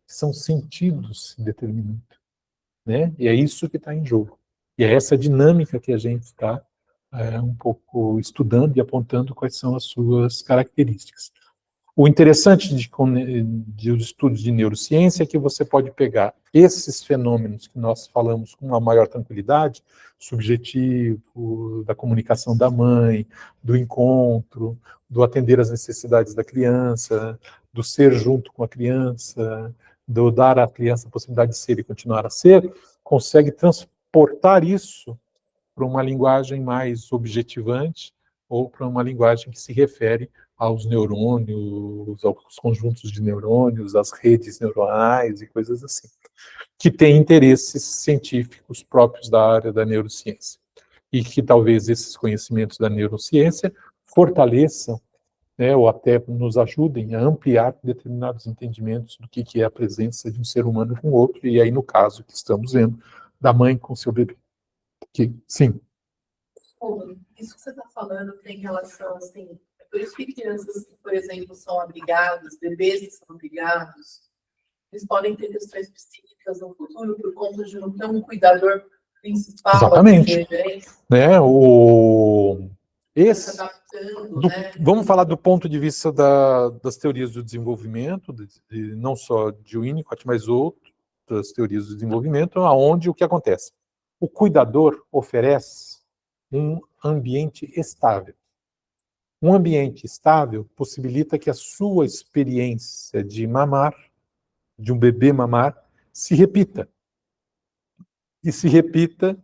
que são sentidos determinando, né? E é isso que está em jogo. E é essa dinâmica que a gente está um pouco estudando e apontando quais são as suas características. O interessante de os estudos de neurociência é que você pode pegar esses fenômenos que nós falamos com uma maior tranquilidade, subjetivo, da comunicação da mãe, do encontro, do atender às necessidades da criança, do ser junto com a criança, do dar à criança a possibilidade de ser e continuar a ser, consegue transportar isso para uma linguagem mais objetivante ou para uma linguagem que se refere aos neurônios, aos conjuntos de neurônios, às redes neuronais e coisas assim, que têm interesses científicos próprios da área da neurociência. E que talvez esses conhecimentos da neurociência fortaleçam, né, ou até nos ajudem a ampliar determinados entendimentos do que é a presença de um ser humano com outro, e aí no caso que estamos vendo, da mãe com seu bebê. Sim. Isso que você está falando tem relação, assim, é por isso que crianças que, por exemplo, são abrigadas, bebês que são abrigados, eles podem ter questões psíquicas no futuro por conta de não ter um cuidador principal. Exatamente. Né, né? Vamos falar do ponto de vista das teorias do desenvolvimento, não só de Winnicott, mas outras teorias do desenvolvimento, onde o que acontece? O cuidador oferece um ambiente estável. Um ambiente estável possibilita que a sua experiência de mamar, de um bebê mamar, se repita. E se repita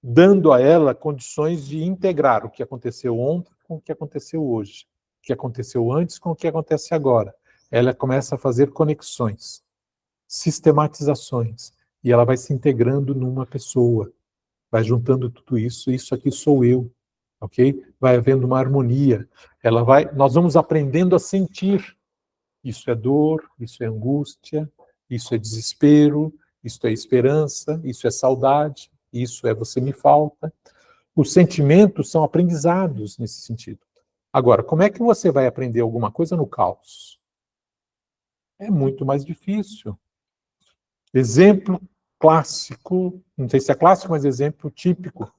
dando a ela condições de integrar o que aconteceu ontem com o que aconteceu hoje, o que aconteceu antes com o que acontece agora. Ela começa a fazer conexões, sistematizações, e ela vai se integrando numa pessoa, vai juntando tudo isso, isso aqui sou eu. ok? Vai havendo uma harmonia. Nós vamos aprendendo a sentir. Isso é dor, isso é angústia, isso é desespero, isso é esperança, isso é saudade, isso é você me falta. Os sentimentos são aprendizados nesse sentido. Agora, como é que você vai aprender alguma coisa no caos? É muito mais difícil. Exemplo clássico, não sei se é clássico, mas exemplo típico.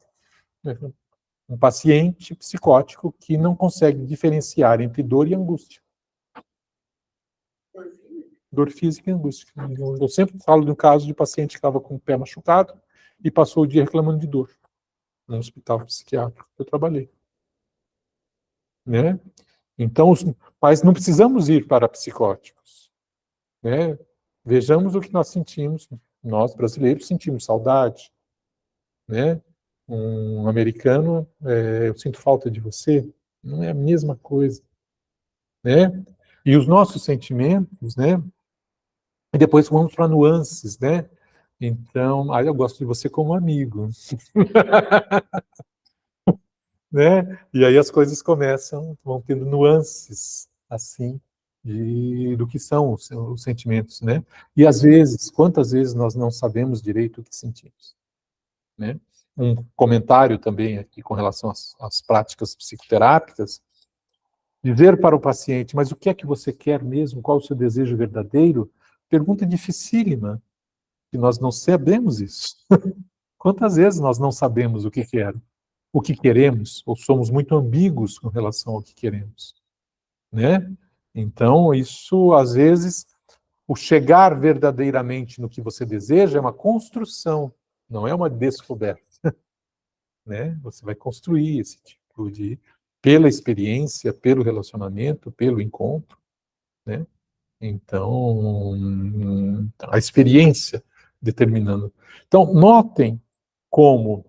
Um paciente psicótico que não consegue diferenciar entre dor e angústia. Dor física e angústia. Eu sempre falo de um caso de um paciente que estava com o pé machucado e passou o dia reclamando de dor no hospital psiquiátrico que eu trabalhei. Né? Então, mas não precisamos ir para psicóticos. Né? Vejamos o que nós sentimos. Nós, brasileiros, sentimos saudade. Né? Um americano, eu sinto falta de você. Não é a mesma coisa. Né? E os nossos sentimentos, né? E depois vamos para nuances, né? Então, eu gosto de você como amigo. Né? E aí as coisas vão tendo nuances, assim, do que são os sentimentos, né? E às vezes, quantas vezes nós não sabemos direito o que sentimos, né? Um comentário também aqui com relação às práticas psicoterápicas, dizer para o paciente, mas o que é que você quer mesmo? Qual o seu desejo verdadeiro? Pergunta dificílima, e nós não sabemos isso. Quantas vezes nós não sabemos o que queremos, ou somos muito ambíguos com relação ao que queremos, né? Então, isso, às vezes, o chegar verdadeiramente no que você deseja é uma construção, não é uma descoberta, né? Você vai construir esse tipo pela experiência, pelo relacionamento, pelo encontro, né? Então, a experiência determinando. Então, notem como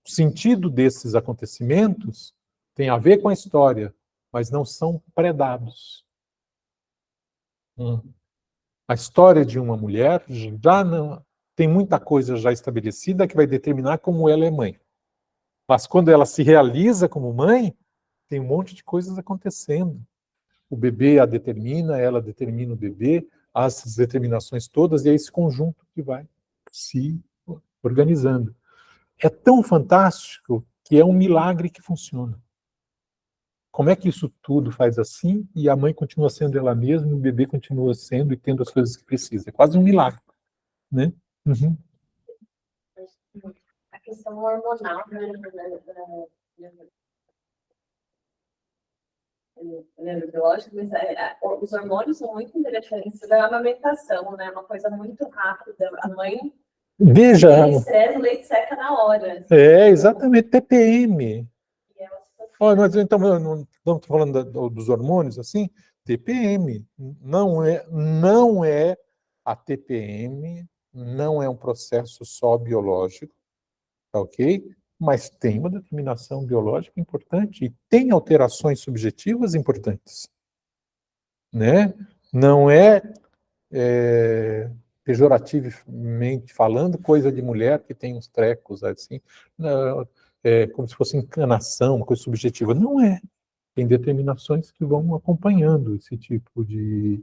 o sentido desses acontecimentos tem a ver com a história, mas não são predados. A história de uma mulher já não tem muita coisa já estabelecida que vai determinar como ela é mãe. Mas quando ela se realiza como mãe, tem um monte de coisas acontecendo. O bebê a determina, ela determina o bebê, as determinações todas, e é esse conjunto que vai se organizando. É tão fantástico que é um milagre que funciona. Como é que isso tudo faz assim e a mãe continua sendo ela mesma e o bebê continua sendo e tendo as coisas que precisa? É quase um milagre, né? Uhum. A questão hormonal, né, biológica, mas os hormônios são muito interessantes da amamentação, né? Uma coisa muito rápida. A mãe Veja. estressa, o leite seca na hora. É, exatamente, TPM. Olha, mas então, não estou falando dos hormônios assim? TPM. Não é a TPM, não é um processo só biológico, tá ok? Mas tem uma determinação biológica importante e tem alterações subjetivas importantes, né? Não é, pejorativamente falando, coisa de mulher que tem uns trecos assim, não, como se fosse encanação, uma coisa subjetiva. Não é. Tem determinações que vão acompanhando esse tipo de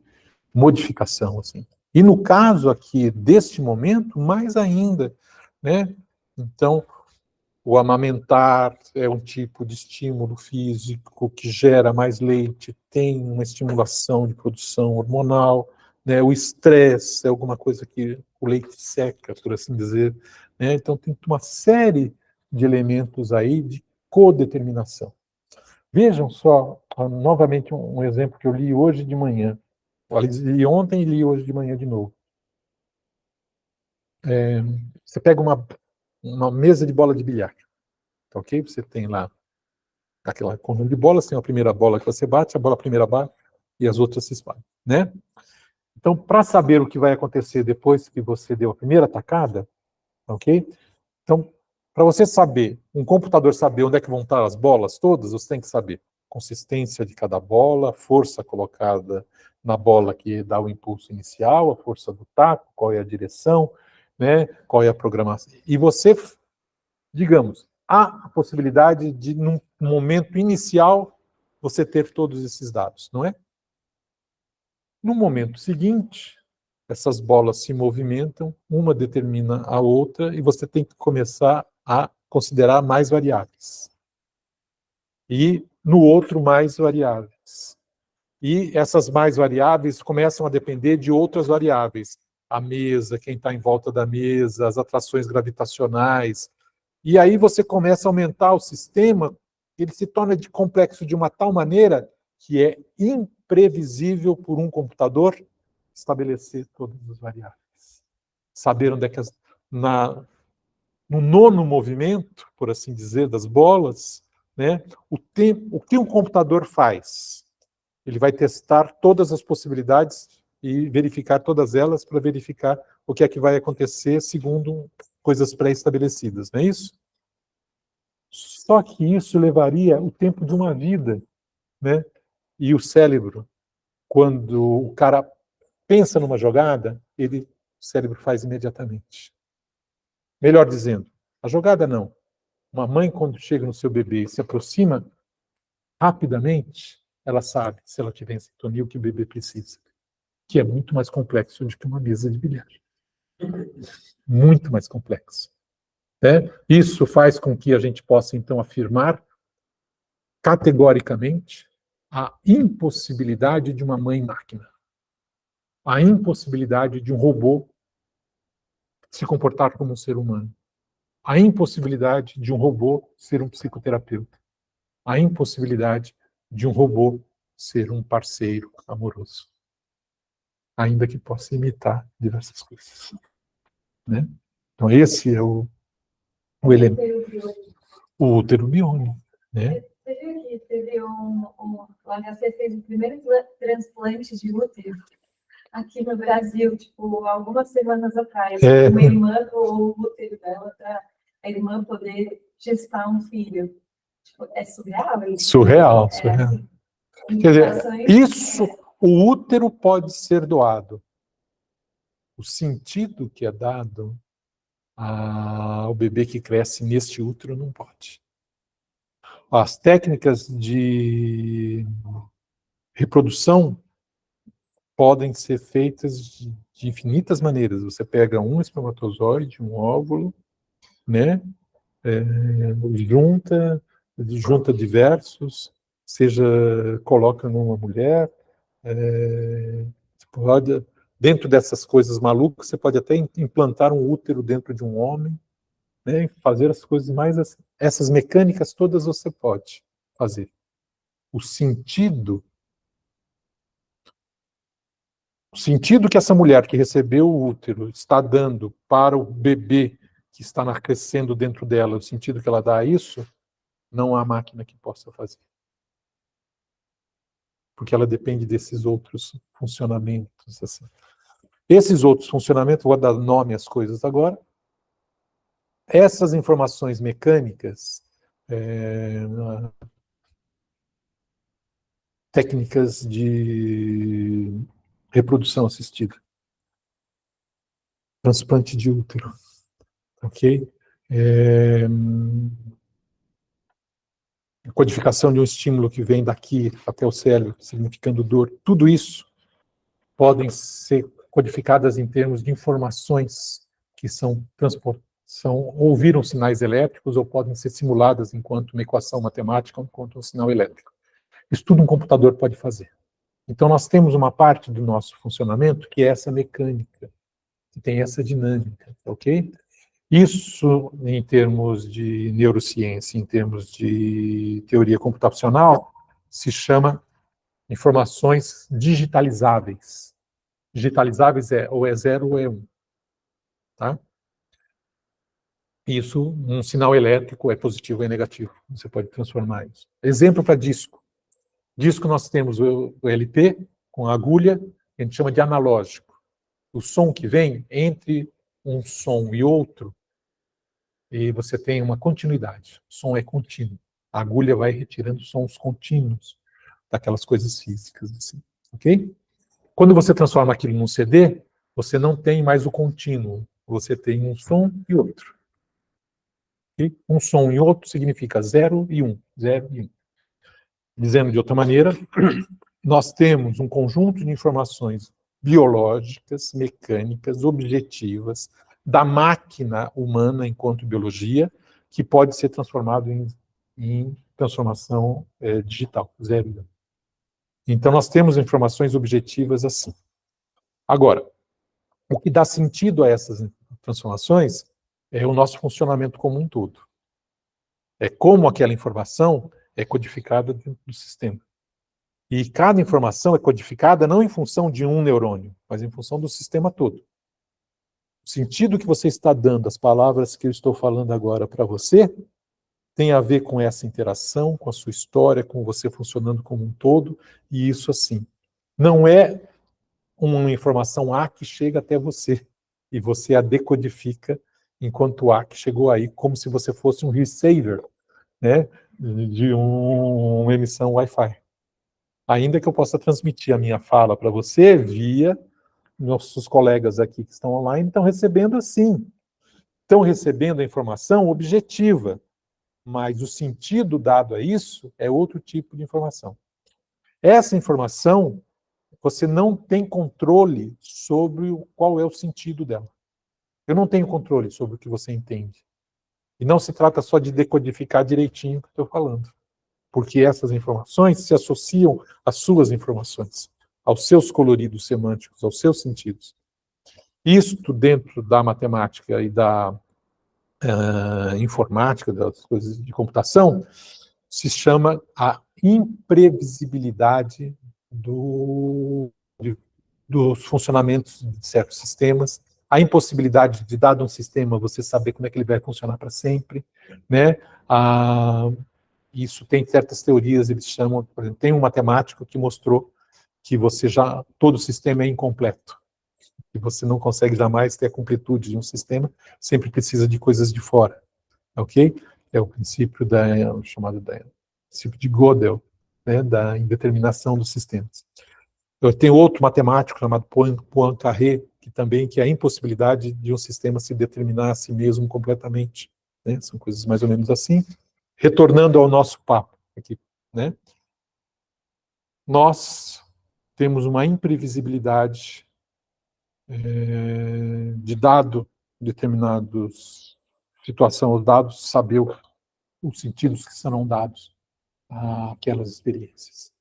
modificação, assim. E no caso aqui deste momento, mais ainda, né? Então, o amamentar é um tipo de estímulo físico que gera mais leite, tem uma estimulação de produção hormonal, né? O estresse é alguma coisa que o leite seca, por assim dizer, né? Então tem uma série de elementos aí de codeterminação. Vejam só, novamente, um exemplo que eu li hoje de manhã. Li ontem e li hoje de manhã de novo. Você pega uma mesa de bola de bilhar, tá ok? Você tem lá aquela conjunto de bolas, tem a primeira bola que você bate, a primeira bate e as outras se espalham, né? Então, para saber o que vai acontecer depois que você deu a primeira tacada, ok? Então, para você saber, um computador saber onde é que vão estar as bolas todas, você tem que saber consistência de cada bola, força colocada na bola que dá o impulso inicial, a força do taco, qual é a direção, né? Qual é a programação. E você, digamos, há a possibilidade de, num momento inicial, você ter todos esses dados, não é? No momento seguinte, essas bolas se movimentam, uma determina a outra, e você tem que começar a considerar mais variáveis. E no outro, mais variáveis. E essas mais variáveis começam a depender de outras variáveis. A mesa, quem está em volta da mesa, as atrações gravitacionais. E aí você começa a aumentar o sistema, ele se torna complexo de uma tal maneira que é imprevisível por um computador estabelecer todas as variáveis. Saber onde é que no nono movimento, por assim dizer, das bolas, né, o que um computador faz? Ele vai testar todas as possibilidades e verificar todas elas para verificar o que é que vai acontecer segundo coisas pré-estabelecidas, não é isso? Só que isso levaria o tempo de uma vida, né? E o cérebro, quando o cara pensa numa jogada, o cérebro faz imediatamente. Melhor dizendo, a jogada não. Uma mãe, quando chega no seu bebê e se aproxima, rapidamente, ela sabe, se ela tiver em sintonia, o que o bebê precisa. Que é muito mais complexo do que uma mesa de bilhar. Muito mais complexo. Né? Isso faz com que a gente possa, então, afirmar categoricamente a impossibilidade de uma mãe-máquina. A impossibilidade de um robô se comportar como um ser humano. A impossibilidade de um robô ser um psicoterapeuta. A impossibilidade de um robô ser um parceiro amoroso. Ainda que possa imitar diversas coisas. Né? Então esse é o elemento. O útero biônico. Né? Você viu que teve o HC fez o primeiro transplante de útero aqui no Brasil, tipo, algumas semanas atrás. Uma irmã doou o útero dela para a irmã poder gestar um filho. Tipo, é surreal isso? Surreal, surreal. Assim, quer dizer, isso, o útero pode ser doado. O sentido que é dado ao bebê que cresce neste útero não pode. As técnicas de reprodução podem ser feitas de infinitas maneiras. Você pega um espermatozoide, um óvulo, né? Junta diversos, coloca numa mulher, pode, dentro dessas coisas malucas, você pode até implantar um útero dentro de um homem, né? Fazer as coisas mais assim. Essas mecânicas todas você pode fazer. O sentido que essa mulher que recebeu o útero está dando para o bebê que está crescendo dentro dela, o sentido que ela dá a isso, não há máquina que possa fazer. Porque ela depende desses outros funcionamentos. Assim. Esses outros funcionamentos, vou dar nome às coisas agora, essas informações mecânicas, técnicas de reprodução assistida, transplante de útero, ok? Codificação de um estímulo que vem daqui até o cérebro, significando dor, tudo isso podem ser codificadas em termos de informações que ouviram sinais elétricos ou podem ser simuladas enquanto uma equação matemática ou enquanto um sinal elétrico. Isso tudo um computador pode fazer. Então nós temos uma parte do nosso funcionamento que é essa mecânica, que tem essa dinâmica, ok? Isso, em termos de neurociência, em termos de teoria computacional, se chama informações digitalizáveis. Digitalizáveis ou é 0 ou é 1. Tá? Isso, um sinal elétrico é positivo ou é negativo. Você pode transformar isso. Exemplo para disco. Disco nós temos o LP com a agulha, que a gente chama de analógico. O som que vem entre um som e outro, e você tem uma continuidade. O som é contínuo. A agulha vai retirando sons contínuos daquelas coisas físicas. Assim, ok? Quando você transforma aquilo num CD, você não tem mais o contínuo. Você tem um som e outro. Okay? Um som e outro significa 0 e 1, 0 e 1. Dizendo de outra maneira, nós temos um conjunto de informações biológicas, mecânicas, objetivas, da máquina humana enquanto biologia, que pode ser transformado em transformação digital, 0 e 1. Então, nós temos informações objetivas assim. Agora, o que dá sentido a essas transformações é o nosso funcionamento como um todo. É como aquela informação é codificada dentro do sistema. E cada informação é codificada não em função de um neurônio, mas em função do sistema todo. O sentido que você está dando às palavras que eu estou falando agora para você tem a ver com essa interação, com a sua história, com você funcionando como um todo, e isso assim. Não é uma informação A que chega até você, e você a decodifica enquanto A que chegou aí, como se você fosse um receiver, né, de uma emissão Wi-Fi. Ainda que eu possa transmitir a minha fala para você via nossos colegas aqui que estão online, estão recebendo assim. Estão recebendo a informação objetiva, mas o sentido dado a isso é outro tipo de informação. Essa informação, você não tem controle sobre qual é o sentido dela. Eu não tenho controle sobre o que você entende. E não se trata só de decodificar direitinho o que eu estou falando. Porque essas informações se associam às suas informações, aos seus coloridos semânticos, aos seus sentidos. Isto dentro da matemática e da informática, das coisas de computação, se chama a imprevisibilidade dos funcionamentos de certos sistemas, a impossibilidade de, dado um sistema, você saber como é que ele vai funcionar para sempre, né? Isso tem certas teorias, eles chamam, por exemplo, tem um matemático que mostrou que todo sistema é incompleto, que você não consegue jamais ter a completude de um sistema, sempre precisa de coisas de fora, ok? É o princípio princípio de Gödel, né, da indeterminação dos sistemas. Eu tenho outro matemático chamado Poincaré, que é a impossibilidade de um sistema se determinar a si mesmo completamente, né? São coisas mais ou menos assim. Retornando ao nosso papo aqui, né? Nós temos uma imprevisibilidade de determinados situação, os dados, saber os sentidos que serão dados àquelas experiências.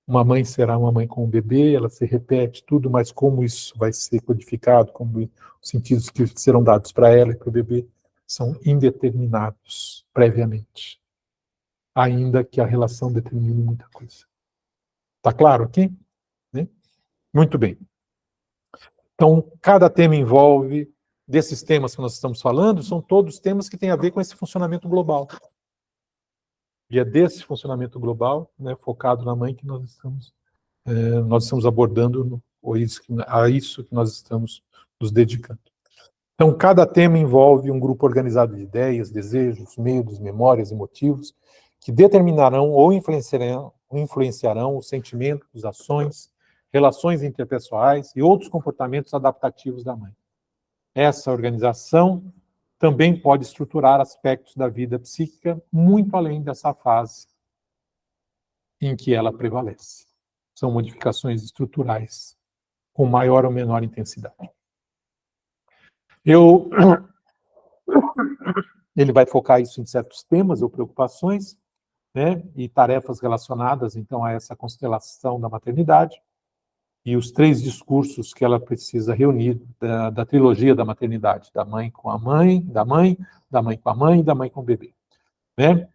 Uma mãe será uma mãe com um bebê, ela se repete tudo, mas como isso vai ser codificado, como os sentidos que serão dados para ela e para o bebê são indeterminados previamente, ainda que a relação determine muita coisa. Está claro aqui? Né? Muito bem. Então, cada tema envolve, desses temas que nós estamos falando, são todos temas que têm a ver com esse funcionamento global. E é desse funcionamento global, né, focado na mãe, que nós estamos abordando, a isso que nós estamos nos dedicando. Então, cada tema envolve um grupo organizado de ideias, desejos, medos, memórias e motivos que determinarão ou influenciarão os sentimentos, ações, relações interpessoais e outros comportamentos adaptativos da mãe. Essa organização também pode estruturar aspectos da vida psíquica muito além dessa fase em que ela prevalece. São modificações estruturais com maior ou menor intensidade. Ele vai focar isso em certos temas ou preocupações, né, e tarefas relacionadas, então, a essa constelação da maternidade, e os 3 discursos que ela precisa reunir da trilogia da maternidade, da mãe com a mãe, da mãe com a mãe e da mãe com o bebê. Né?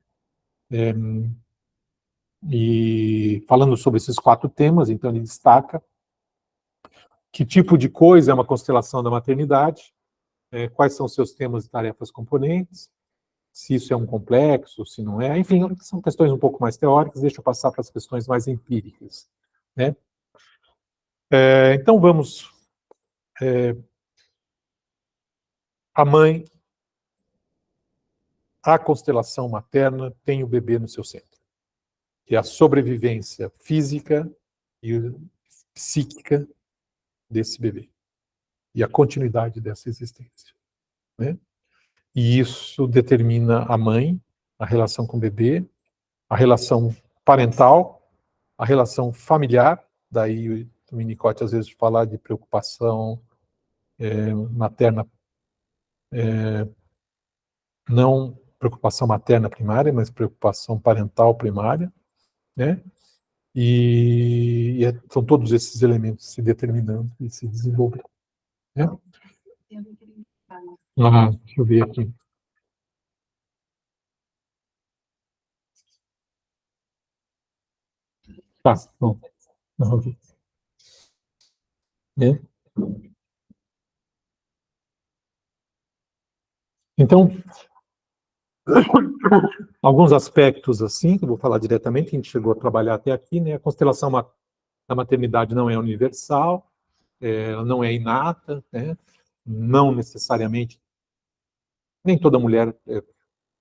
E falando sobre esses 4 temas, então ele destaca que tipo de coisa é uma constelação da maternidade, quais são os seus temas e tarefas componentes, se isso é um complexo, se não é, enfim, são questões um pouco mais teóricas, deixa eu passar para as questões mais empíricas. Né? Então vamos... a mãe, a constelação materna tem o bebê no seu centro, que é a sobrevivência física e psíquica desse bebê, e a continuidade dessa existência. Né? e isso determina a mãe, a relação com o bebê, a relação parental, a relação familiar, daí o Winnicott às vezes fala de preocupação materna, não preocupação materna primária, mas preocupação parental primária, né? São todos esses elementos se determinando e se desenvolvendo, né? Deixa eu ver aqui. Tá, bom. Né? Então, alguns aspectos assim, que eu vou falar diretamente, que a gente chegou a trabalhar até aqui, né? A constelação da maternidade não é universal, ela não é inata, né? Não necessariamente, nem toda mulher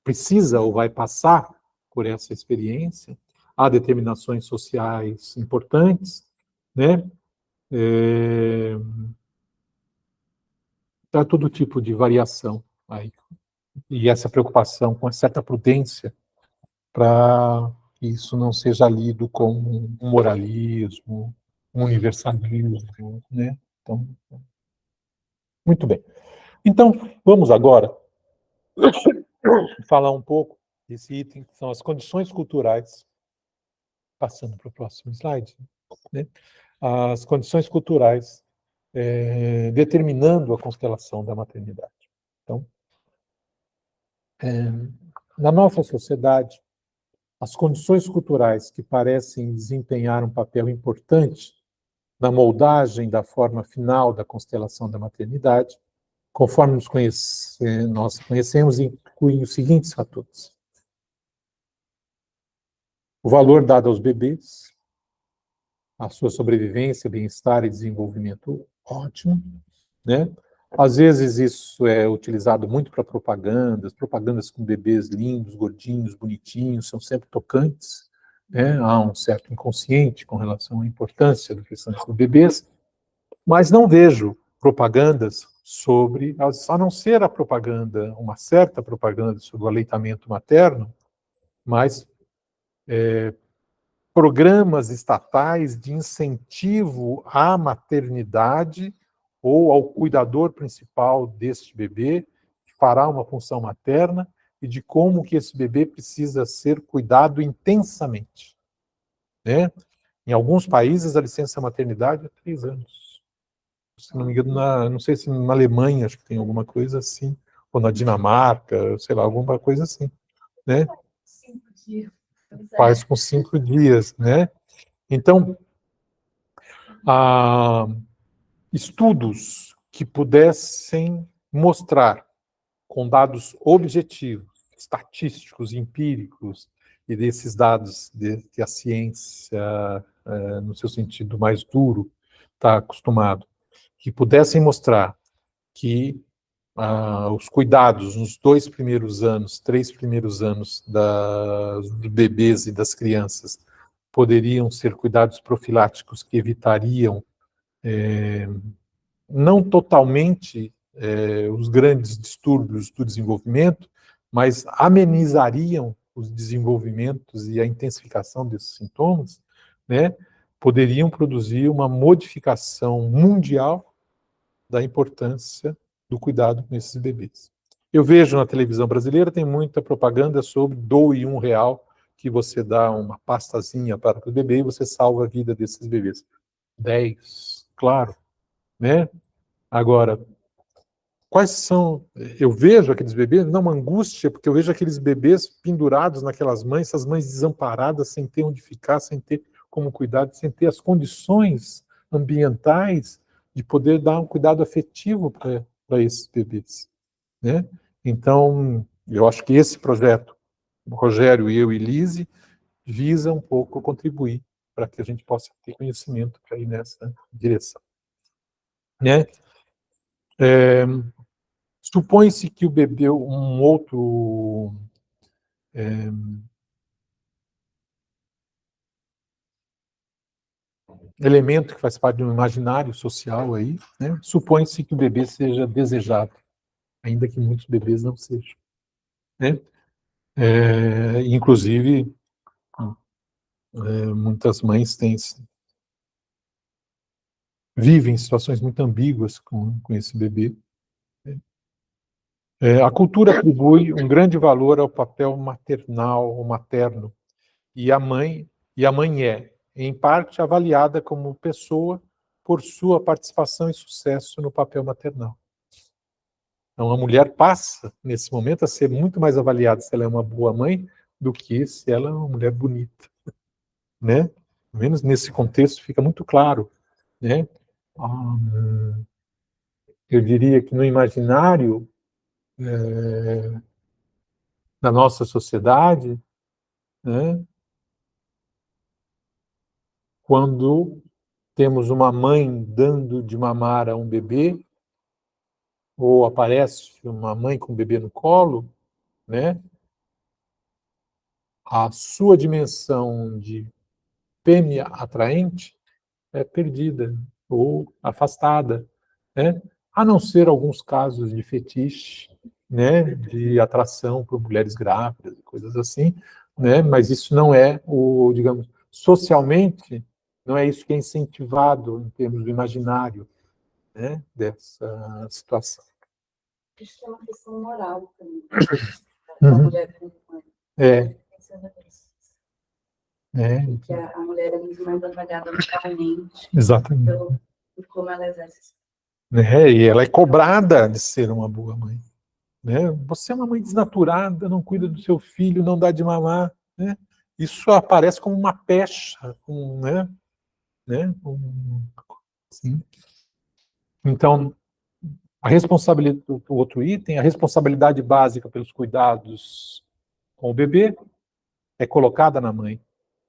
precisa ou vai passar por essa experiência. Há determinações sociais importantes, né? Há todo tipo de variação aí. E essa preocupação com uma certa prudência para que isso não seja lido como um moralismo, um universalismo, né? Então, muito bem. Então, vamos agora falar um pouco desse item, que são as condições culturais, passando para o próximo slide, né? As condições culturais determinando a constelação da maternidade. Então, na nossa sociedade, as condições culturais que parecem desempenhar um papel importante na moldagem da forma final da constelação da maternidade, conforme nós conhecemos, incluem os seguintes fatores: o valor dado aos bebês, a sua sobrevivência, bem-estar e desenvolvimento ótimo, né? Às vezes isso é utilizado muito para propagandas com bebês lindos, gordinhos, bonitinhos, são sempre tocantes, né? Há um certo inconsciente com relação à importância da questão dos bebês, mas não vejo propagandas sobre, a não ser a propaganda, uma certa propaganda sobre o aleitamento materno, mas programas estatais de incentivo à maternidade ou ao cuidador principal deste bebê, que fará uma função materna, e de como que esse bebê precisa ser cuidado intensamente, né? Em alguns países, a licença maternidade é 3 anos. Se não me engano, não sei se na Alemanha, acho que tem alguma coisa assim, ou na Dinamarca, sei lá, alguma coisa assim, né? 5 dias. Faz com 5 dias, né? Então, estudos que pudessem mostrar, com dados objetivos, estatísticos, empíricos, e desses dados que a ciência, no seu sentido mais duro, está acostumado, que pudessem mostrar que os cuidados nos 2 primeiros anos, 3 primeiros anos dos bebês e das crianças poderiam ser cuidados profiláticos que evitariam não totalmente os grandes distúrbios do desenvolvimento, mas amenizariam os desenvolvimentos e a intensificação desses sintomas, né, poderiam produzir uma modificação mundial da importância do cuidado com esses bebês. Eu vejo na televisão brasileira, tem muita propaganda sobre doe R$1, que você dá uma pastazinha para o bebê e você salva a vida desses bebês. 10, claro, né? Agora, quais são... Eu vejo aqueles bebês, não uma angústia, porque eu vejo aqueles bebês pendurados naquelas mães, essas mães desamparadas, sem ter onde ficar, sem ter como cuidar, sem ter as condições ambientais de poder dar um cuidado afetivo para esses bebês, né? Então, eu acho que esse projeto, o Rogério, eu e Lise, visa um pouco contribuir para que a gente possa ter conhecimento para ir nessa direção, né? Supõe-se que o bebê, um outro elemento que faz parte do imaginário social aí, né? Supõe-se que o bebê seja desejado, ainda que muitos bebês não sejam, né? Inclusive, muitas mães vivem situações muito ambíguas com esse bebê. A cultura atribui um grande valor ao papel maternal ou materno, e a mãe é, em parte, avaliada como pessoa por sua participação e sucesso no papel maternal. Então, a mulher passa, nesse momento, a ser muito mais avaliada se ela é uma boa mãe do que se ela é uma mulher bonita, né? Pelo menos nesse contexto fica muito claro, né? Eu diria que no imaginário da nossa sociedade, né, quando temos uma mãe dando de mamar a um bebê, ou aparece uma mãe com um bebê no colo, né, a sua dimensão de fêmea atraente é perdida ou afastada, né? A não ser alguns casos de fetiche, né, de atração por mulheres grávidas, coisas assim, né? Mas isso não é digamos, socialmente, não é isso que é incentivado em termos do imaginário, né, dessa situação. Acho que é uma questão moral também. Uhum. Da mulher como mãe. Pensando nisso. Que a mulher é muito mais avaliada moralmente. Exatamente. Por como ela exerce. E ela é cobrada de ser uma boa mãe, né? Você é uma mãe desnaturada, não cuida do seu filho, não dá de mamar, né? Isso aparece como uma pecha, né? Sim. Então, o outro item, a responsabilidade básica pelos cuidados com o bebê é colocada na mãe,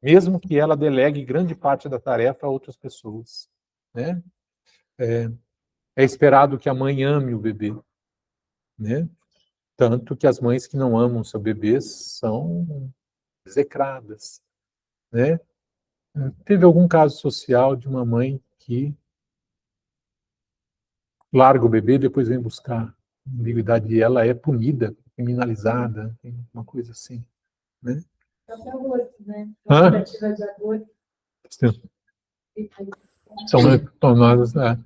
mesmo que ela delegue grande parte da tarefa a outras pessoas, né? É esperado que a mãe ame o bebê, né? Tanto que as mães que não amam seu bebê são execradas, né? Teve algum caso social de uma mãe que larga o bebê e depois vem buscar a ambiguidade e ela é punida, criminalizada, uma coisa assim, né? Até aborto, né? Hã? Uma tentativa de aborto. São tornadas, né?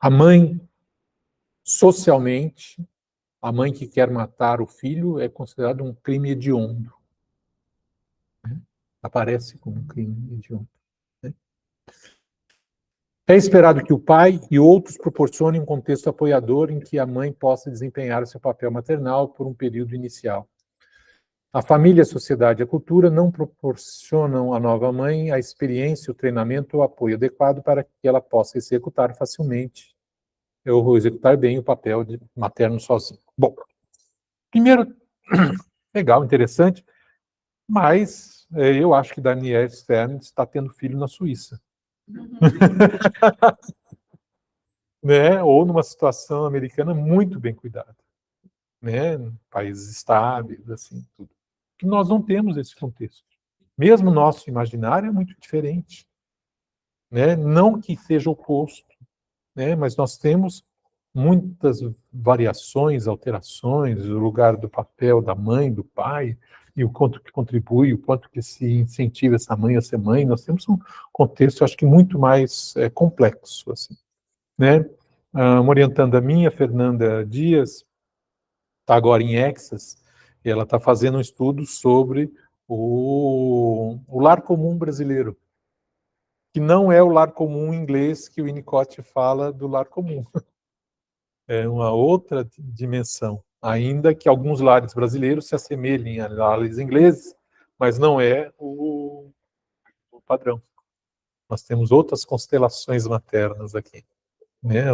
A mãe, socialmente, a mãe que quer matar o filho é considerado um crime hediondo. Né? Aparece como um crime hediondo. Né? É esperado que o pai e outros proporcionem um contexto apoiador em que a mãe possa desempenhar seu papel maternal por um período inicial. A família, a sociedade e a cultura não proporcionam à nova mãe a experiência, o treinamento ou o apoio adequado para que ela possa executar facilmente ou executar bem o papel de materno sozinho. Bom, primeiro, legal, interessante, mas eu acho que Daniel Stern está tendo filho na Suíça. Né? Ou numa situação americana muito bem cuidada. Né? Países estáveis, assim, tudo. Que nós não temos esse contexto. Mesmo nosso imaginário é muito diferente. Né? Não que seja oposto, né? Mas nós temos muitas variações, alterações, o lugar do papel da mãe, do pai, e o quanto que contribui, o quanto que se incentiva essa mãe a ser mãe. Nós temos um contexto, acho que muito mais complexo, assim, né? Uma orientanda minha, Fernanda Dias, está agora em Exas, e ela está fazendo um estudo sobre o lar comum brasileiro, que não é o lar comum inglês que o Winnicott fala do lar comum. É uma outra dimensão, ainda que alguns lares brasileiros se assemelhem a lares ingleses, mas não é o padrão. Nós temos outras constelações maternas aqui, né?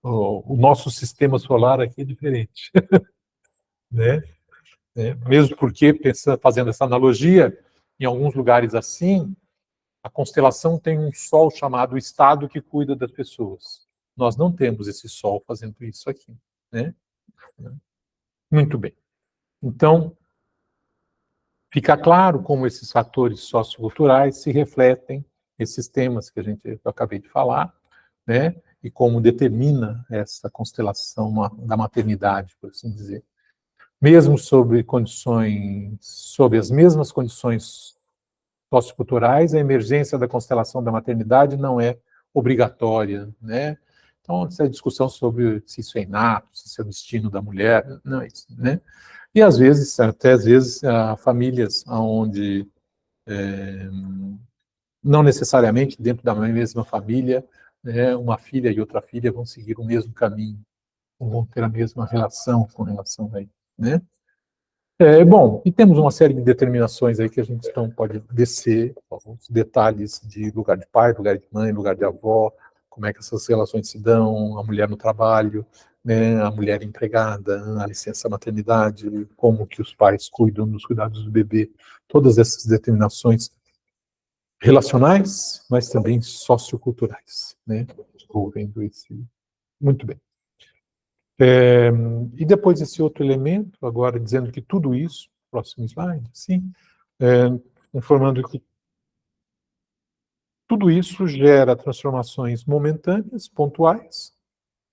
O nosso sistema solar aqui é diferente, né? Mesmo porque, fazendo essa analogia, em alguns lugares assim, a constelação tem um sol chamado Estado que cuida das pessoas. Nós não temos esse sol fazendo isso aqui, né? Muito bem. Então, fica claro como esses fatores socioculturais se refletem esses temas que eu acabei de falar, né, e como determina essa constelação da maternidade, por assim dizer. Mesmo sob as mesmas condições socioculturais, a emergência da constelação da maternidade não é obrigatória, né? Então, essa discussão sobre se isso é inato, se isso é o destino da mulher, não é isso, né? E às vezes, famílias onde não necessariamente dentro da mesma família, né, uma filha e outra filha vão seguir o mesmo caminho, vão ter a mesma relação com relação a ele, né? Bom, e temos uma série de determinações aí que a gente então pode descer, alguns detalhes de lugar de pai, lugar de mãe, lugar de avó, como é que essas relações se dão, a mulher no trabalho, né, a mulher empregada, a licença maternidade, como que os pais cuidam dos cuidados do bebê, todas essas determinações relacionais, mas também socioculturais, né, envolvendo esse... Muito bem. E depois esse outro elemento, agora dizendo que tudo isso, próximo slide, sim, informando que tudo isso gera transformações momentâneas, pontuais,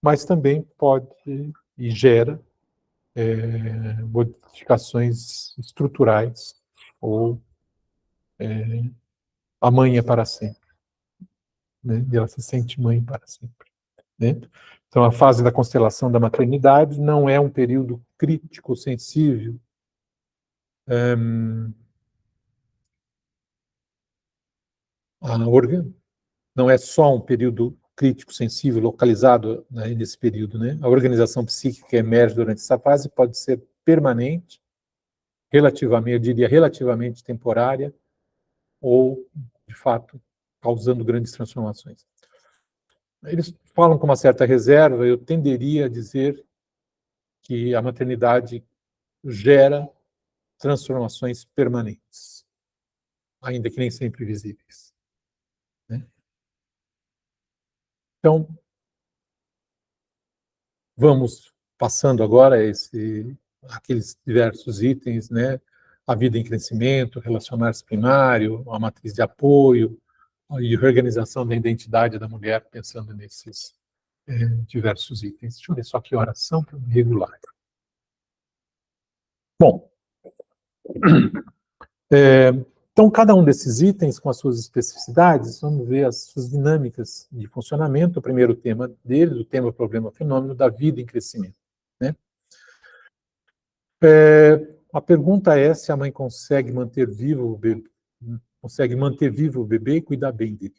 mas também pode e gera modificações estruturais, ou a mãe é para sempre, né? E ela se sente mãe para sempre, né? Então, a fase da constelação da maternidade não é um período crítico, sensível, não é só um período crítico, sensível, localizado, né, nesse período, né? A organização psíquica que emerge durante essa fase pode ser permanente, relativamente, eu diria relativamente temporária, ou, de fato, causando grandes transformações. Eles falam com uma certa reserva, eu tenderia a dizer que a maternidade gera transformações permanentes, ainda que nem sempre visíveis, né? Então, vamos passando agora aqueles diversos itens, né? A vida em crescimento, relacionar-se primário, a matriz de apoio e reorganização da identidade da mulher, pensando nesses diversos itens. Deixa eu ver só que horas são para me regular. Bom, então cada um desses itens com as suas especificidades, vamos ver as suas dinâmicas de funcionamento. O primeiro tema deles, o tema problema fenômeno da vida em crescimento, né? A pergunta é se a mãe consegue manter vivo o bebê e cuidar bem dele,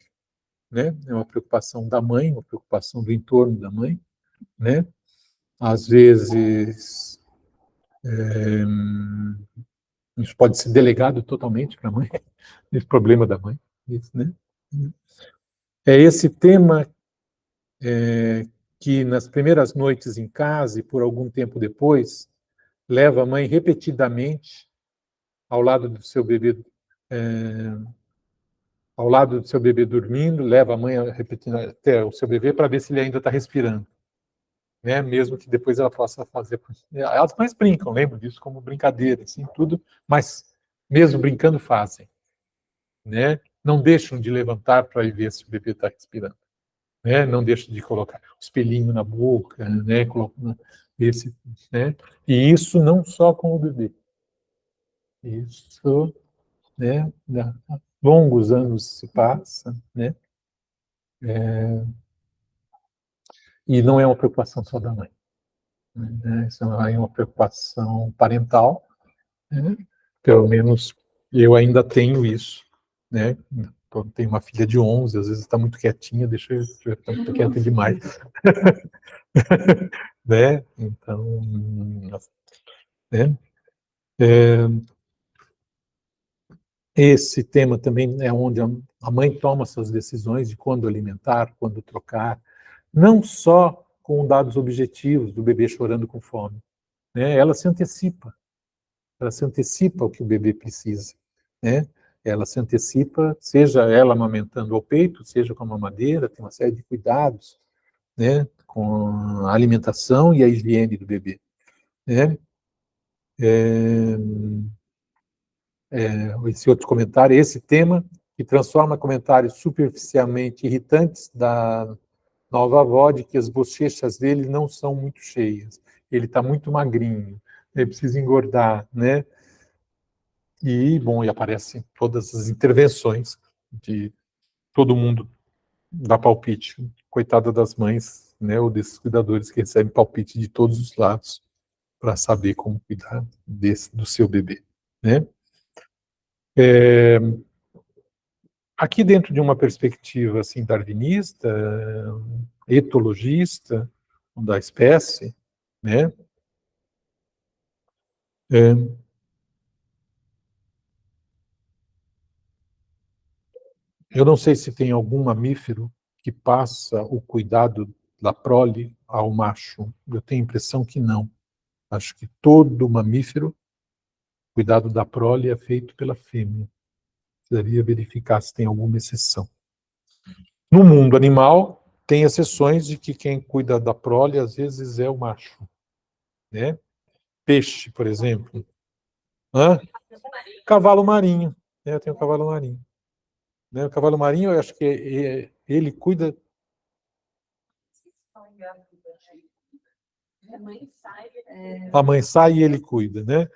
né? É uma preocupação da mãe, uma preocupação do entorno da mãe, né? Às vezes isso pode ser delegado totalmente para a mãe, esse problema da mãe, isso, né? É esse tema que nas primeiras noites em casa e por algum tempo depois leva a mãe repetidamente ao lado do seu bebê, dormindo, leva a mãe a repetir até o seu bebê para ver se ele ainda está respirando, né? Mesmo que depois ela possa fazer. As mães brincam, lembro disso como brincadeira, assim, tudo, mas mesmo brincando fazem, né? Não deixam de levantar para ver se o bebê está respirando, né? Não deixam de colocar o espelhinho na boca, né? Né? E isso não só com o bebê. Isso, né? Longos anos se passam, né? E não é uma preocupação só da mãe, né? Isso é uma preocupação parental, né? Pelo menos eu ainda tenho isso, né? Eu tenho uma filha de 11, às vezes está muito quietinha, deixa eu estar muito quieta demais. Né? Então, né? Esse tema também é onde a mãe toma suas decisões de quando alimentar, quando trocar, não só com dados objetivos do bebê chorando com fome, né? Ela se antecipa ao que o bebê precisa, né? Ela se antecipa, seja ela amamentando ao peito, seja com a mamadeira, tem uma série de cuidados, né? Com a alimentação e a higiene do bebê, né? Esse outro comentário, esse tema que transforma comentários superficialmente irritantes da nova avó de que as bochechas dele não são muito cheias, ele está muito magrinho, ele precisa engordar, né? E, bom, e aparecem todas as intervenções de todo mundo dá palpite. Coitada das mães, né, ou desses cuidadores que recebem palpite de todos os lados para saber como cuidar do seu bebê, né? Aqui dentro de uma perspectiva assim darwinista, etologista da espécie, né? Eu não sei se tem algum mamífero que passa o cuidado da prole ao macho. Eu tenho a impressão que não. Acho que todo mamífero, cuidado da prole é feito pela fêmea. Precisaria verificar se tem alguma exceção. No mundo animal, tem exceções de que quem cuida da prole, às vezes, é o macho. Né? Peixe, por exemplo. Hã? Cavalo marinho. Eu tenho um cavalo marinho. Né? O cavalo marinho, eu acho que ele cuida... A mãe sai e ele cuida, né?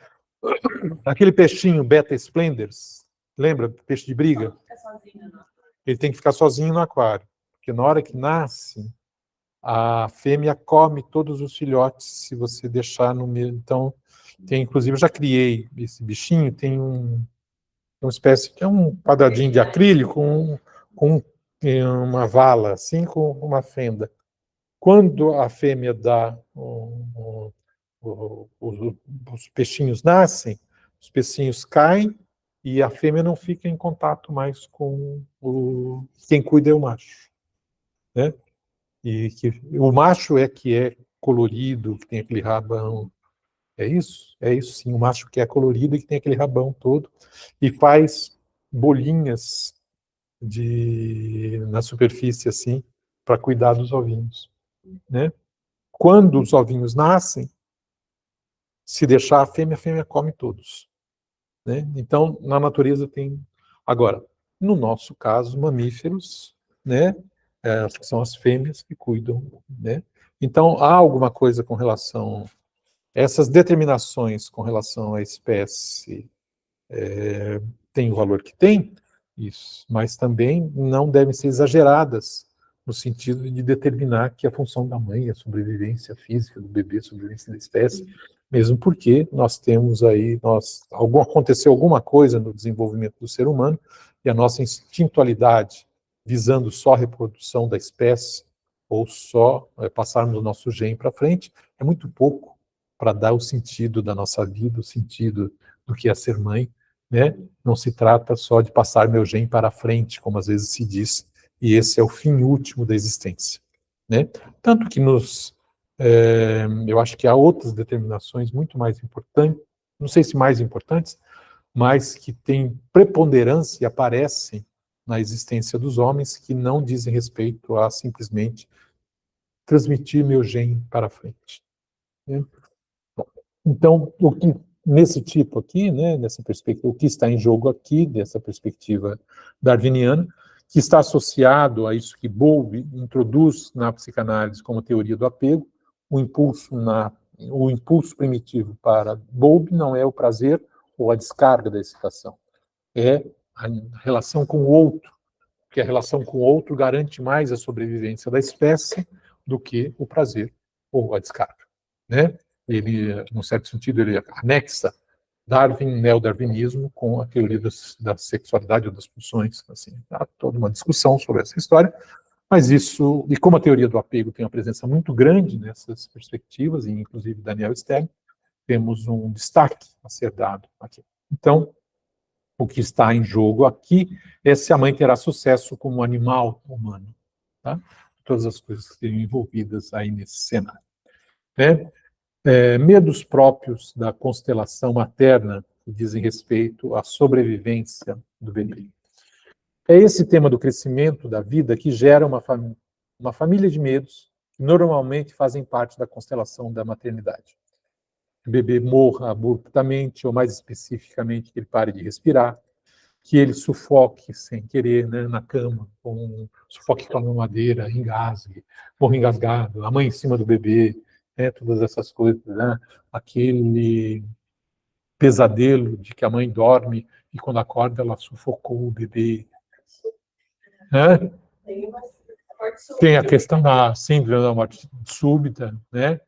Aquele peixinho Beta Splendens, lembra? Peixe de briga? Ele tem que ficar sozinho no aquário, porque na hora que nasce, a fêmea come todos os filhotes se você deixar no meio. Então, inclusive, eu já criei esse bichinho, tem uma espécie que é um quadradinho de acrílico com uma vala, assim, com uma fenda. Quando a fêmea dá os peixinhos nascem, os peixinhos caem e a fêmea não fica em contato mais com quem cuida é o macho, né? E que o macho é que é colorido, que tem aquele rabão. É isso sim, o macho que é colorido e que tem aquele rabão todo e faz bolinhas na superfície assim para cuidar dos ovinhos, né? Quando os ovinhos nascem, se deixar a fêmea come todos, né? Então, na natureza tem... Agora, no nosso caso, mamíferos, né? São as fêmeas que cuidam, né? Então, há alguma coisa com relação... Essas determinações com relação à espécie têm o valor que tem, isso, mas também não devem ser exageradas no sentido de determinar que a função da mãe é a sobrevivência física do bebê, a sobrevivência da espécie, mesmo porque nós temos aí, aconteceu alguma coisa no desenvolvimento do ser humano e a nossa instintualidade visando só a reprodução da espécie ou só passarmos o nosso gene para frente, é muito pouco para dar o sentido da nossa vida, o sentido do que é ser mãe, né? Não se trata só de passar meu gene para frente, como às vezes se diz, e esse é o fim último da existência, né? Tanto que eu acho que há outras determinações muito mais importantes, não sei se mais importantes, mas que têm preponderância e aparecem na existência dos homens que não dizem respeito a simplesmente transmitir meu gene para frente, né? Então, nesse tipo aqui, né, nessa perspectiva, o que está em jogo aqui, dessa perspectiva darwiniana, que está associado a isso que Bowlby introduz na psicanálise como teoria do apego, o impulso primitivo para Bowlby não é o prazer ou a descarga da excitação, é a relação com o outro, que a relação com o outro garante mais a sobrevivência da espécie do que o prazer ou a descarga, né? Ele, num certo sentido, ele anexa Darwin, neodarwinismo, com a teoria da sexualidade ou das pulsões. Assim, há toda uma discussão sobre essa história, mas isso, e como a teoria do apego tem uma presença muito grande nessas perspectivas, e inclusive Daniel Stern, temos um destaque a ser dado aqui. Então, o que está em jogo aqui é se a mãe terá sucesso como animal humano, tá? Todas as coisas que estejam envolvidas aí nesse cenário, né? Medos próprios da constelação materna que dizem respeito à sobrevivência do bebê. É esse tema do crescimento da vida que gera uma família de medos que normalmente fazem parte da constelação da maternidade. Que o bebê morra abruptamente, ou mais especificamente, que ele pare de respirar, que ele sufoque sem querer, né, na cama, sufoque com a mamadeira, engasgue, morra engasgado, a mãe em cima do bebê, né, todas essas coisas, né, aquele pesadelo de que a mãe dorme e quando acorda ela sufocou o bebê. Né? Tem a questão da síndrome da morte súbita, né,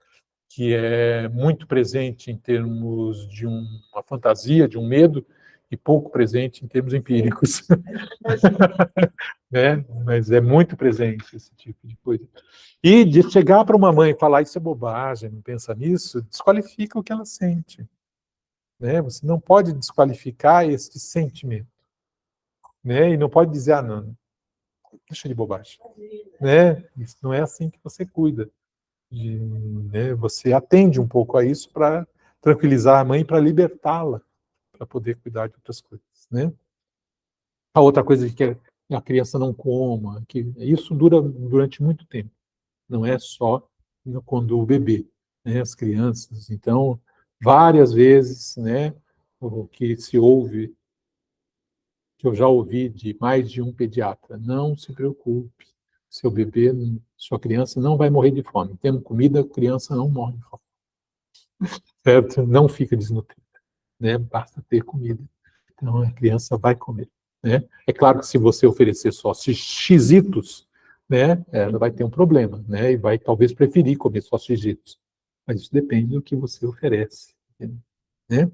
que é muito presente em termos de uma fantasia, de um medo, e pouco presente em termos empíricos. Né? Mas é muito presente esse tipo de coisa. E de chegar para uma mãe e falar isso é bobagem, não pensa nisso, desqualifica o que ela sente. Né? Você não pode desqualificar esse sentimento. Né? E não pode dizer, ah, não, deixa de bobagem. Né? Isso não é assim que você cuida. Né? Você atende um pouco a isso para tranquilizar a mãe, para libertá-la, para poder cuidar de outras coisas. Né? A outra coisa que a criança não coma, que isso dura durante muito tempo. Não é só quando o bebê, né? As crianças. Então, várias vezes, né, o que se ouve, que eu já ouvi de mais de um pediatra, não se preocupe, seu bebê, sua criança não vai morrer de fome. Tendo comida, a criança não morre de fome. Certo? Não fica desnutrida, né? Basta ter comida. Então, a criança vai comer. Né? É claro que se você oferecer só xizitos, né, ela vai ter um problema, né, e vai talvez preferir comer só xizitos. Mas isso depende do que você oferece. Né?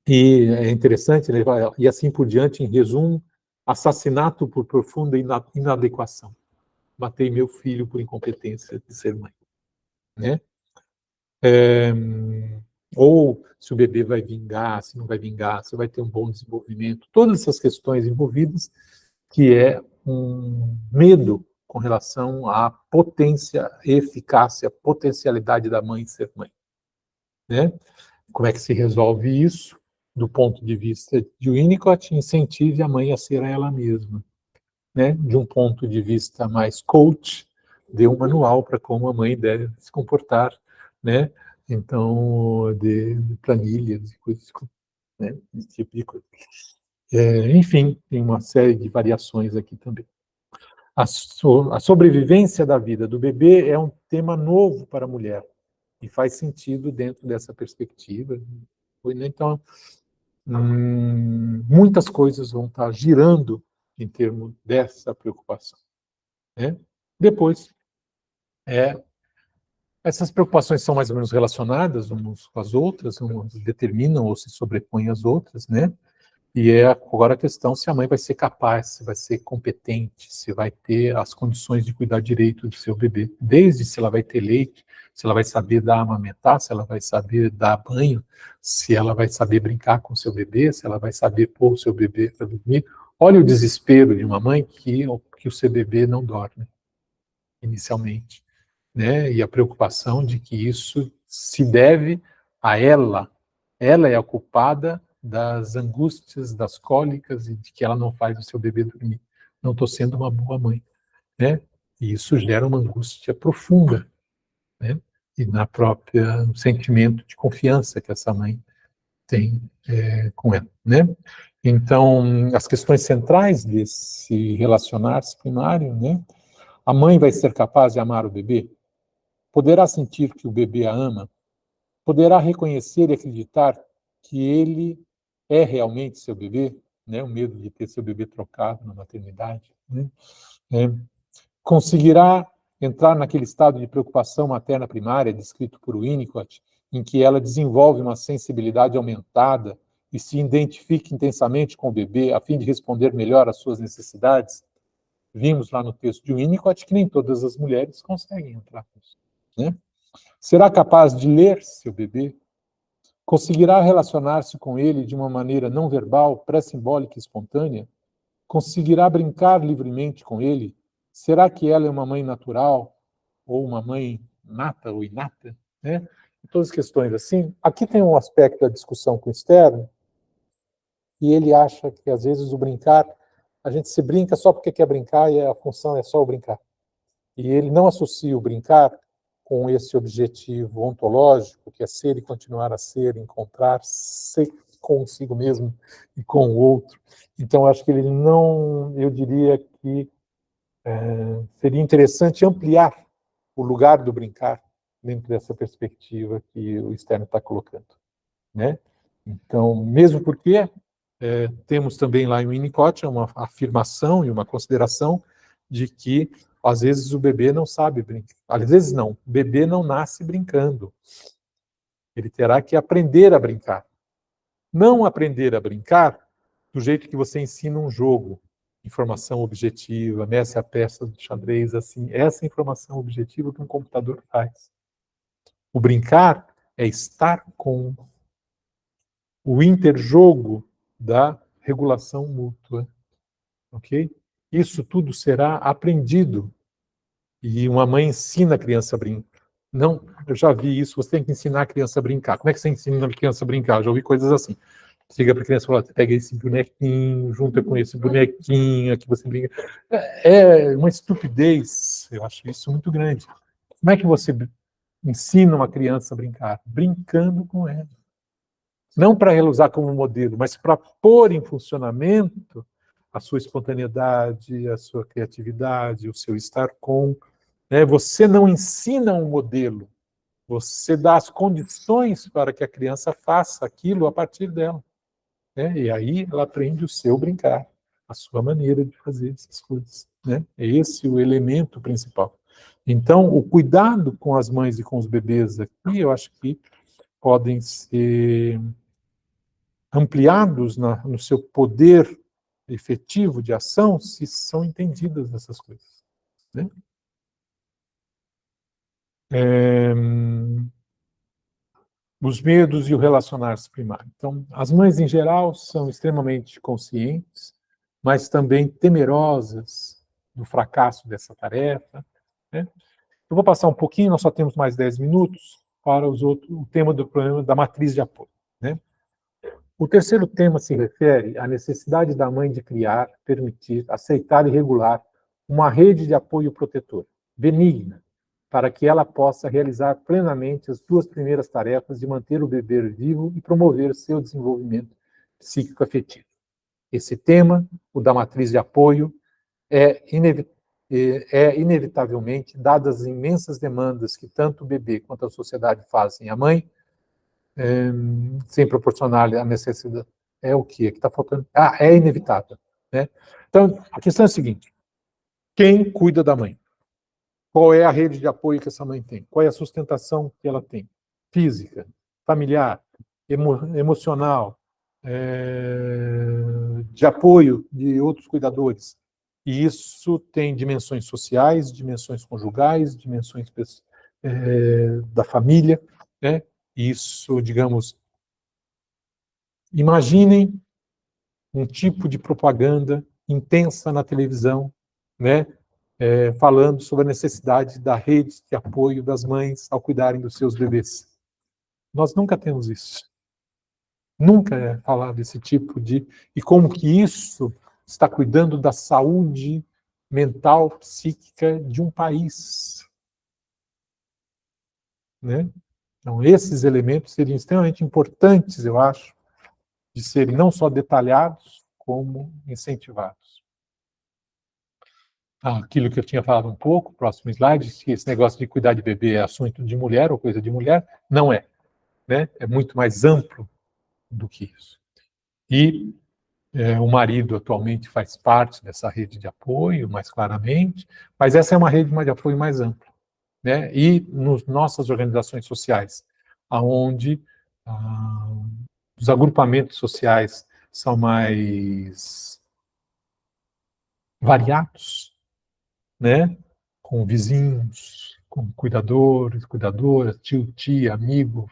E é interessante, né, e assim por diante, em resumo, assassinato por profunda inadequação. Matei meu filho por incompetência de ser mãe. Né? Ou se o bebê vai vingar, se não vai vingar, se vai ter um bom desenvolvimento, todas essas questões envolvidas, que é um medo com relação à potência, eficácia, potencialidade da mãe ser mãe. Né? Como é que se resolve isso? Do ponto de vista de Winnicott, incentive a mãe a ser ela mesma. Né? De um ponto de vista mais coach, dê um manual para como a mãe deve se comportar, né? Então, de planilhas e coisas, né? Esse tipo de coisa. Enfim, tem uma série de variações aqui também. A sobrevivência da vida do bebê é um tema novo para a mulher e faz sentido dentro dessa perspectiva. Então, muitas coisas vão estar girando em termos dessa preocupação. Né? Depois, essas preocupações são mais ou menos relacionadas umas com as outras, umas determinam ou se sobrepõem às outras, né? E é agora a questão se a mãe vai ser capaz, se vai ser competente, se vai ter as condições de cuidar direito do seu bebê. Desde se ela vai ter leite, se ela vai saber dar amamentar, se ela vai saber dar banho, se ela vai saber brincar com o seu bebê, se ela vai saber pôr o seu bebê para dormir. Olha o desespero de uma mãe que o seu bebê não dorme, inicialmente. Né? E a preocupação de que isso se deve a ela. Ela é a culpada das angústias, das cólicas e de que ela não faz o seu bebê dormir. Não estou sendo uma boa mãe. Né? E isso gera uma angústia profunda. Né? E na própria no sentimento de confiança que essa mãe tem com ela. Né? Então, as questões centrais desse relacionar-se primário, né? A mãe vai ser capaz de amar o bebê? Poderá sentir que o bebê a ama? Poderá reconhecer e acreditar que ele é realmente seu bebê? Né? O medo de ter seu bebê trocado na maternidade. Né? Conseguirá entrar naquele estado de preocupação materna primária descrito por Winnicott, em que ela desenvolve uma sensibilidade aumentada e se identifica intensamente com o bebê a fim de responder melhor às suas necessidades? Vimos lá no texto de Winnicott que nem todas as mulheres conseguem entrar nisso. Né? Será capaz de ler seu bebê? Conseguirá relacionar-se com ele de uma maneira não verbal, pré-simbólica e espontânea? Conseguirá brincar livremente com ele? Será que ela é uma mãe natural? Ou uma mãe nata ou inata? Né? Todas as questões assim. Aqui tem um aspecto da discussão com o Stern, e ele acha que, às vezes, o brincar, a gente se brinca só porque quer brincar e a função é só o brincar. E ele não associa o brincar com esse objetivo ontológico, que é ser e continuar a ser, encontrar-se consigo mesmo e com o outro. Então, acho que ele não, eu diria que seria interessante ampliar o lugar do brincar dentro dessa perspectiva que o Stern está colocando, né? Então, mesmo porque temos também lá em Winnicott uma afirmação e uma consideração de que, às vezes, o bebê não sabe brincar. Às vezes, não. O bebê não nasce brincando. Ele terá que aprender a brincar. Não aprender a brincar do jeito que você ensina um jogo. Informação objetiva, mece a peça de xadrez, assim. Essa informação objetiva que um computador faz. O brincar é estar com o interjogo da regulação mútua, ok? Isso tudo será aprendido e uma mãe ensina a criança a brincar. Não, eu já vi isso, você tem que ensinar a criança a brincar. Como é que você ensina a criança a brincar? Eu já ouvi coisas assim. Chega para a criança e fala, pega esse bonequinho, junta com esse bonequinho, que você brinca. É uma estupidez, eu acho isso muito grande. Como é que você ensina uma criança a brincar? Brincando com ela. Não para ela usar como modelo, mas para pôr em funcionamento a sua espontaneidade, a sua criatividade, o seu estar com. Né? Você não ensina um modelo, você dá as condições para que a criança faça aquilo a partir dela. Né? E aí ela aprende o seu brincar, a sua maneira de fazer essas coisas. Né? É esse o elemento principal. Então, o cuidado com as mães e com os bebês aqui, eu acho que podem ser ampliados no seu poder efetivo de ação se são entendidas essas coisas. Né? Os medos e o relacionar-se primário. Então, as mães, em geral, são extremamente conscientes, mas também temerosas do fracasso dessa tarefa. Né? Eu vou passar um pouquinho, nós só temos mais 10 minutos, para o tema do problema da matriz de apoio. Né? O terceiro tema se refere à necessidade da mãe de criar, permitir, aceitar e regular uma rede de apoio protetor, benigna, para que ela possa realizar plenamente as duas primeiras tarefas de manter o bebê vivo e promover seu desenvolvimento psíquico-afetivo. Esse tema, o da matriz de apoio, é inevitavelmente, dadas as imensas demandas que tanto o bebê quanto a sociedade fazem à mãe, sem proporcionar a necessidade. É o que está faltando? É inevitável. Né? Então, a questão é a seguinte: quem cuida da mãe? Qual é a rede de apoio que essa mãe tem? Qual é a sustentação que ela tem? Física, familiar, emocional, de apoio de outros cuidadores. E isso tem dimensões sociais, dimensões conjugais, dimensões da família. Né? Isso, digamos, imaginem um tipo de propaganda intensa na televisão, né, falando sobre a necessidade da rede de apoio das mães ao cuidarem dos seus bebês. Nós nunca temos isso. Nunca é falado esse tipo de... E como que isso está cuidando da saúde mental, psíquica de um país. Né? Então, esses elementos seriam extremamente importantes, eu acho, de serem não só detalhados, como incentivados. Aquilo que eu tinha falado um pouco, próximo slide, que esse negócio de cuidar de bebê é assunto de mulher ou coisa de mulher, não é. Né? É muito mais amplo do que isso. E o marido atualmente faz parte dessa rede de apoio, mais claramente, mas essa é uma rede de apoio mais ampla. Né? E nas nossas organizações sociais, onde os agrupamentos sociais são mais variados, né? Com vizinhos, com cuidadores, cuidadoras, tio, tia, amigo,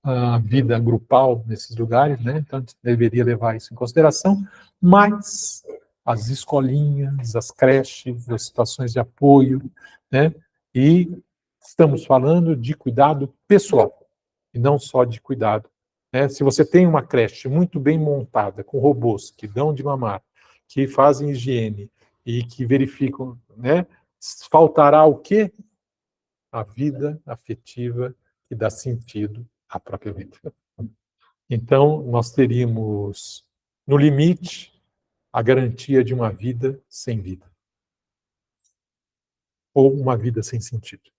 a vida grupal nesses lugares, né? Então, a gente deveria levar isso em consideração, mas as escolinhas, as creches, as situações de apoio, né? E estamos falando de cuidado pessoal, e não só de cuidado. Né? Se você tem uma creche muito bem montada, com robôs que dão de mamar, que fazem higiene e que verificam, né? Faltará o quê? A vida afetiva que dá sentido à própria vida. Então, nós teríamos, no limite, a garantia de uma vida sem vida. Ou uma vida sem sentido.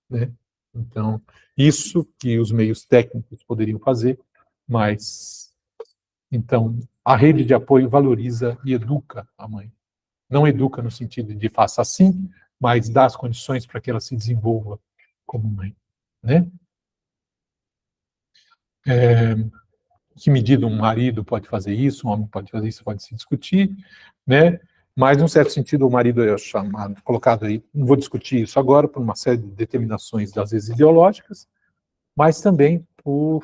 Né? Então, isso que os meios técnicos poderiam fazer, mas, então, a rede de apoio valoriza e educa a mãe. Não educa no sentido de faça assim, mas dá as condições para que ela se desenvolva como mãe. Né? Que medida um marido pode fazer isso, um homem pode fazer isso, pode se discutir, né? Mas, num certo sentido, o marido é chamado, colocado aí, não vou discutir isso agora, por uma série de determinações, às vezes ideológicas, mas também por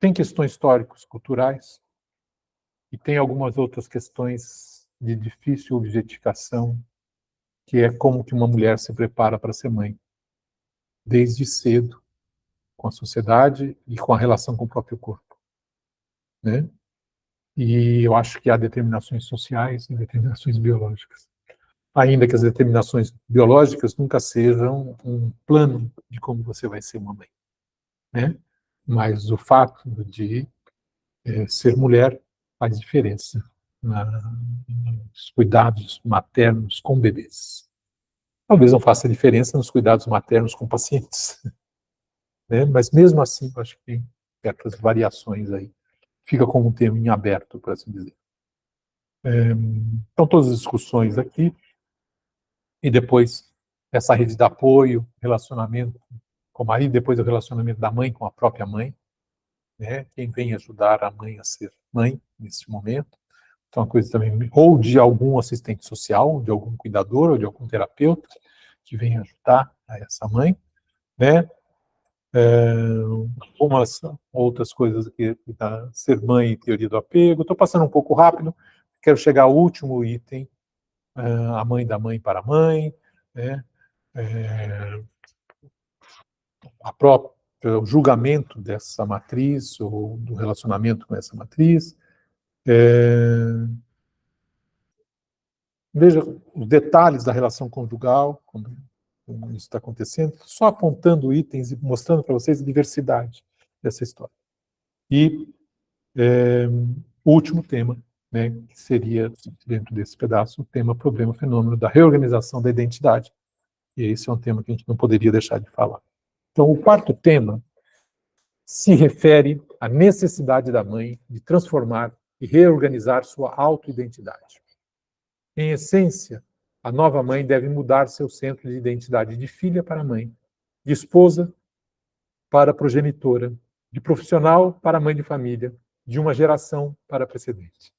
tem questões históricos, culturais, e tem algumas outras questões de difícil objetificação, que é como que uma mulher se prepara para ser mãe, desde cedo, com a sociedade e com a relação com o próprio corpo, né? E eu acho que há determinações sociais e determinações biológicas. Ainda que as determinações biológicas nunca sejam um plano de como você vai ser uma mãe, né? Mas o fato de ser mulher faz diferença nos cuidados maternos com bebês. Talvez não faça diferença nos cuidados maternos com pacientes, né? Mas mesmo assim, eu acho que tem certas variações aí. Fica como um tema em aberto, por assim dizer. Então, todas as discussões aqui, e depois essa rede de apoio, relacionamento com o marido, depois o relacionamento da mãe com a própria mãe, né? Quem vem ajudar a mãe a ser mãe nesse momento. Então, uma coisa também, ou de algum assistente social, de algum cuidador, ou de algum terapeuta, que vem ajudar a essa mãe, né? Algumas outras coisas aqui, ser mãe e teoria do apego. Estou passando um pouco rápido, quero chegar ao último item, a mãe da mãe para a mãe, né? O julgamento dessa matriz, ou do relacionamento com essa matriz. Veja os detalhes da relação conjugal, como isso está acontecendo, só apontando itens e mostrando para vocês a diversidade dessa história. E o último tema, né, que seria, dentro desse pedaço, o tema problema-fenômeno da reorganização da identidade. E esse é um tema que a gente não poderia deixar de falar. Então, o quarto tema se refere à necessidade da mãe de transformar e reorganizar sua autoidentidade. Em essência, a nova mãe deve mudar seu centro de identidade de filha para mãe, de esposa para progenitora, de profissional para mãe de família, de uma geração para a precedente.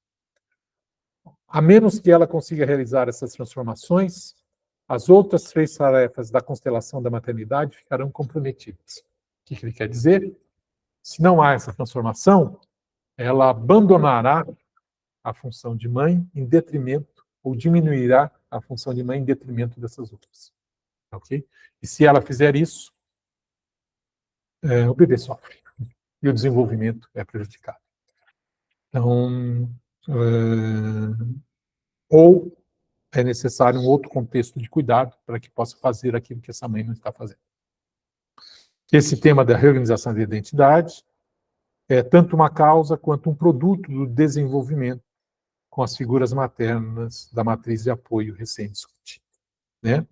A menos que ela consiga realizar essas transformações, as outras três tarefas da constelação da maternidade ficarão comprometidas. O que ele quer dizer? Se não há essa transformação, ela abandonará a função de mãe em detrimento, ou diminuirá a função de mãe em detrimento dessas outras. Ok? E se ela fizer isso, o bebê sofre. E o desenvolvimento é prejudicado. Então, ou é necessário um outro contexto de cuidado para que possa fazer aquilo que essa mãe não está fazendo. Esse tema da reorganização da identidade é tanto uma causa quanto um produto do desenvolvimento com as figuras maternas da matriz de apoio recém-discutida, né?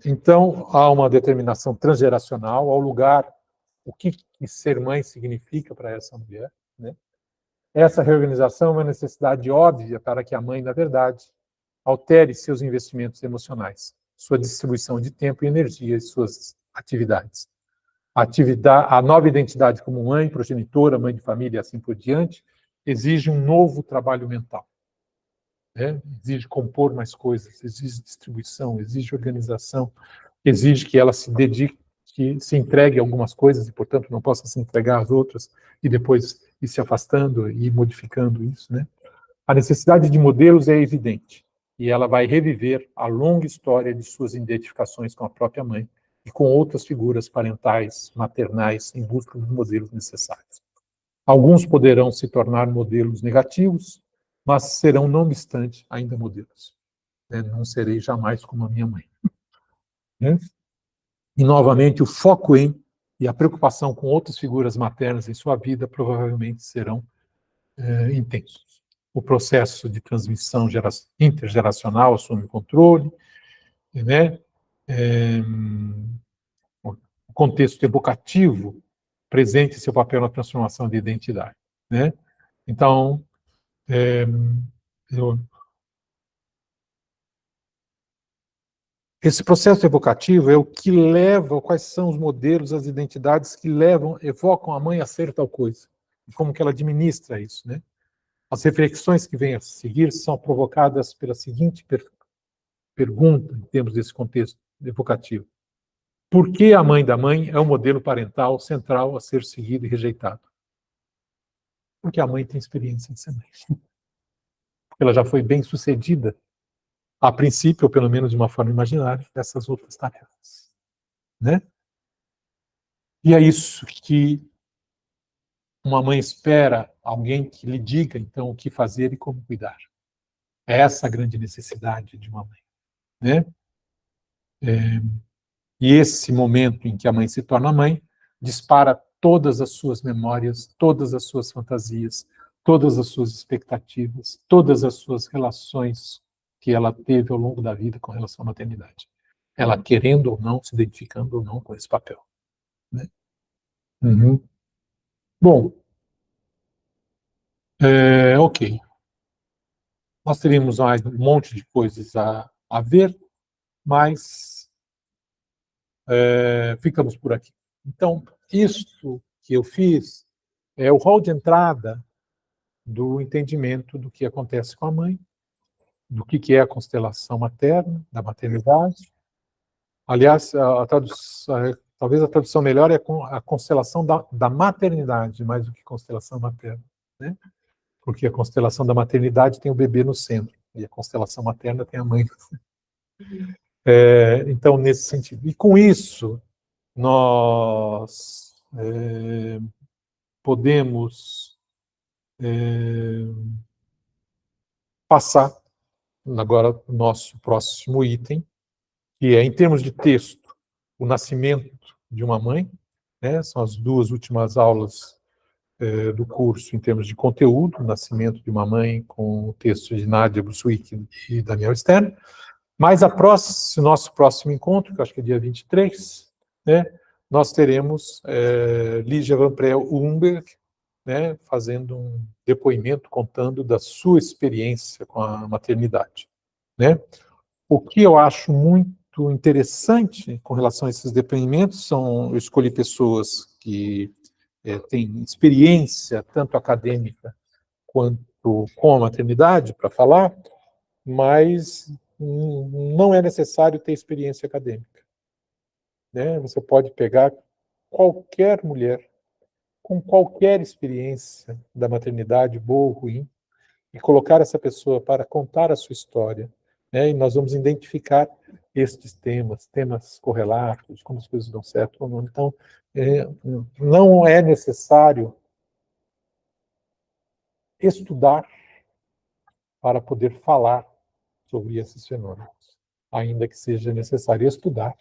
Então, há uma determinação transgeracional ao lugar, o que ser mãe significa para essa mulher, né? Essa reorganização é uma necessidade óbvia para que a mãe, na verdade, altere seus investimentos emocionais, sua distribuição de tempo e energia e suas atividades. A nova identidade como mãe, progenitora, mãe de família e assim por diante, exige um novo trabalho mental. Né? Exige compor mais coisas, exige distribuição, exige organização, exige que ela se dedique, que se entregue a algumas coisas e, portanto, não possa se entregar às outras e depois ir se afastando e modificando isso. Né? A necessidade de modelos é evidente e ela vai reviver a longa história de suas identificações com a própria mãe e com outras figuras parentais, maternais, em busca dos modelos necessários. Alguns poderão se tornar modelos negativos, mas serão, não obstante, ainda modelos. né? Não serei jamais como a minha mãe. Né? E, novamente, o foco em e a preocupação com outras figuras maternas em sua vida provavelmente serão intensos. O processo de transmissão intergeracional assume controle, né? O contexto evocativo presente seu papel na transformação de identidade, né? Então, esse processo evocativo é o que leva, quais são os modelos, as identidades que evocam a mãe a ser tal coisa, e como que ela administra isso, né? As reflexões que vêm a seguir são provocadas pela seguinte pergunta, em termos desse contexto evocativo: por que a mãe da mãe é o modelo parental central a ser seguido e rejeitado? Porque a mãe tem experiência de ser mãe. Porque ela já foi bem sucedida, a princípio, ou pelo menos de uma forma imaginária, dessas outras tarefas, né? E é isso que uma mãe espera, alguém que lhe diga, então, o que fazer e como cuidar. É essa a grande necessidade de uma mãe, né? E esse momento em que a mãe se torna mãe dispara todas as suas memórias, todas as suas fantasias, todas as suas expectativas, todas as suas relações que ela teve ao longo da vida com relação à maternidade. Ela querendo ou não, se identificando ou não com esse papel, né? Uhum. Bom, ok. Nós teríamos mais um monte de coisas a ver, mas ficamos por aqui. Então, isso que eu fiz é o rol de entrada do entendimento do que acontece com a mãe, do que é a constelação materna, da maternidade. Aliás, talvez a tradução melhor é a constelação da maternidade, mais do que constelação materna, né? Porque a constelação da maternidade tem o bebê no centro, e a constelação materna tem a mãe. Então, nesse sentido. E com isso, nós podemos passar agora para o nosso próximo item, que é, em termos de texto, o nascimento de uma mãe, né? São as duas últimas aulas do curso em termos de conteúdo, o nascimento de uma mãe, com o texto de Nadia Brunswick e Daniel Stern. Mas nosso próximo encontro, que eu acho que é dia 23, né, nós teremos Lígia Van Prel-Umberg, né, fazendo um depoimento, contando da sua experiência com a maternidade, né? O que eu acho muito interessante com relação a esses depoimentos eu escolhi pessoas que têm experiência, tanto acadêmica quanto com a maternidade, para falar, mas não é necessário ter experiência acadêmica, né? Você pode pegar qualquer mulher com qualquer experiência da maternidade, boa ou ruim, e colocar essa pessoa para contar a sua história, né? E nós vamos identificar estes temas correlatos, como as coisas dão certo ou não. Então, não é necessário estudar para poder falar sobre esses fenômenos, ainda que seja necessário estudar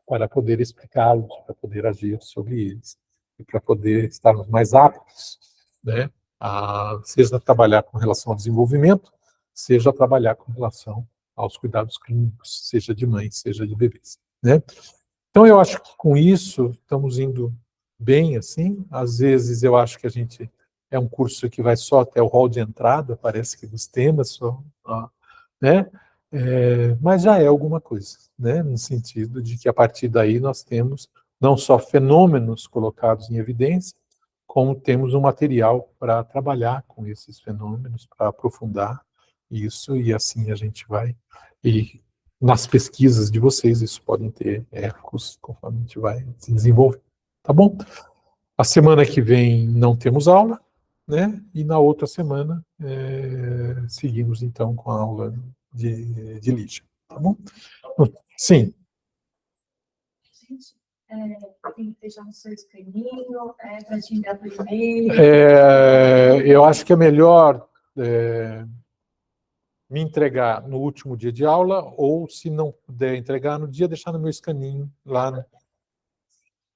para poder explicá-los, para poder agir sobre eles, e para poder estarmos mais aptos, né, seja a trabalhar com relação ao desenvolvimento, seja a trabalhar com relação aos cuidados clínicos, seja de mães, seja de bebês, né? Então, eu acho que com isso estamos indo bem, assim. Às vezes eu acho que a gente é um curso que vai só até o hall de entrada, parece que dos temas, só, né? Mas já é alguma coisa, né? No sentido de que a partir daí nós temos não só fenômenos colocados em evidência, como temos um material para trabalhar com esses fenômenos, para aprofundar isso, e assim a gente vai. E nas pesquisas de vocês, isso podem ter ecos conforme a gente vai se desenvolver. Tá bom? A semana que vem não temos aula, né? E na outra semana seguimos então com a aula de Lígia. Tá bom? Sim. Gente, tem que deixar no seu escaninho, para te enviar por e-mail. Eu acho que é melhor me entregar no último dia de aula, ou se não puder entregar no dia, deixar no meu escaninho lá.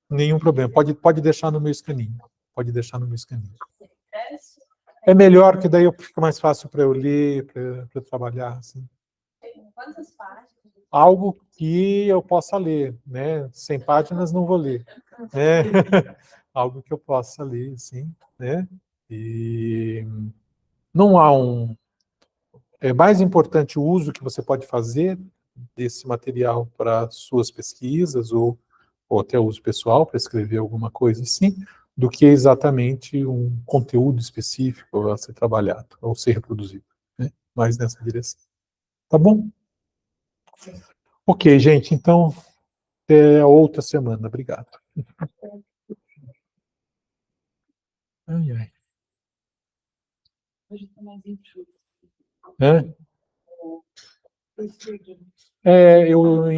Nenhum problema. Pode deixar no meu escaninho. Pode deixar no meu escaninho. É melhor, que daí fica mais fácil para eu ler, para eu trabalhar. Assim. Quantas páginas? Algo que eu possa ler, né? 100 páginas não vou ler. Né? Algo que eu possa ler, sim. Né? E não há um... É mais importante o uso que você pode fazer desse material para suas pesquisas ou até uso pessoal para escrever alguma coisa assim, do que exatamente um conteúdo específico a ser trabalhado ou ser reproduzido, né? Mais nessa direção. Tá bom? Ok, gente, então até outra semana. Obrigado. Ai, ai. Hoje está mais enxuto. É? Eu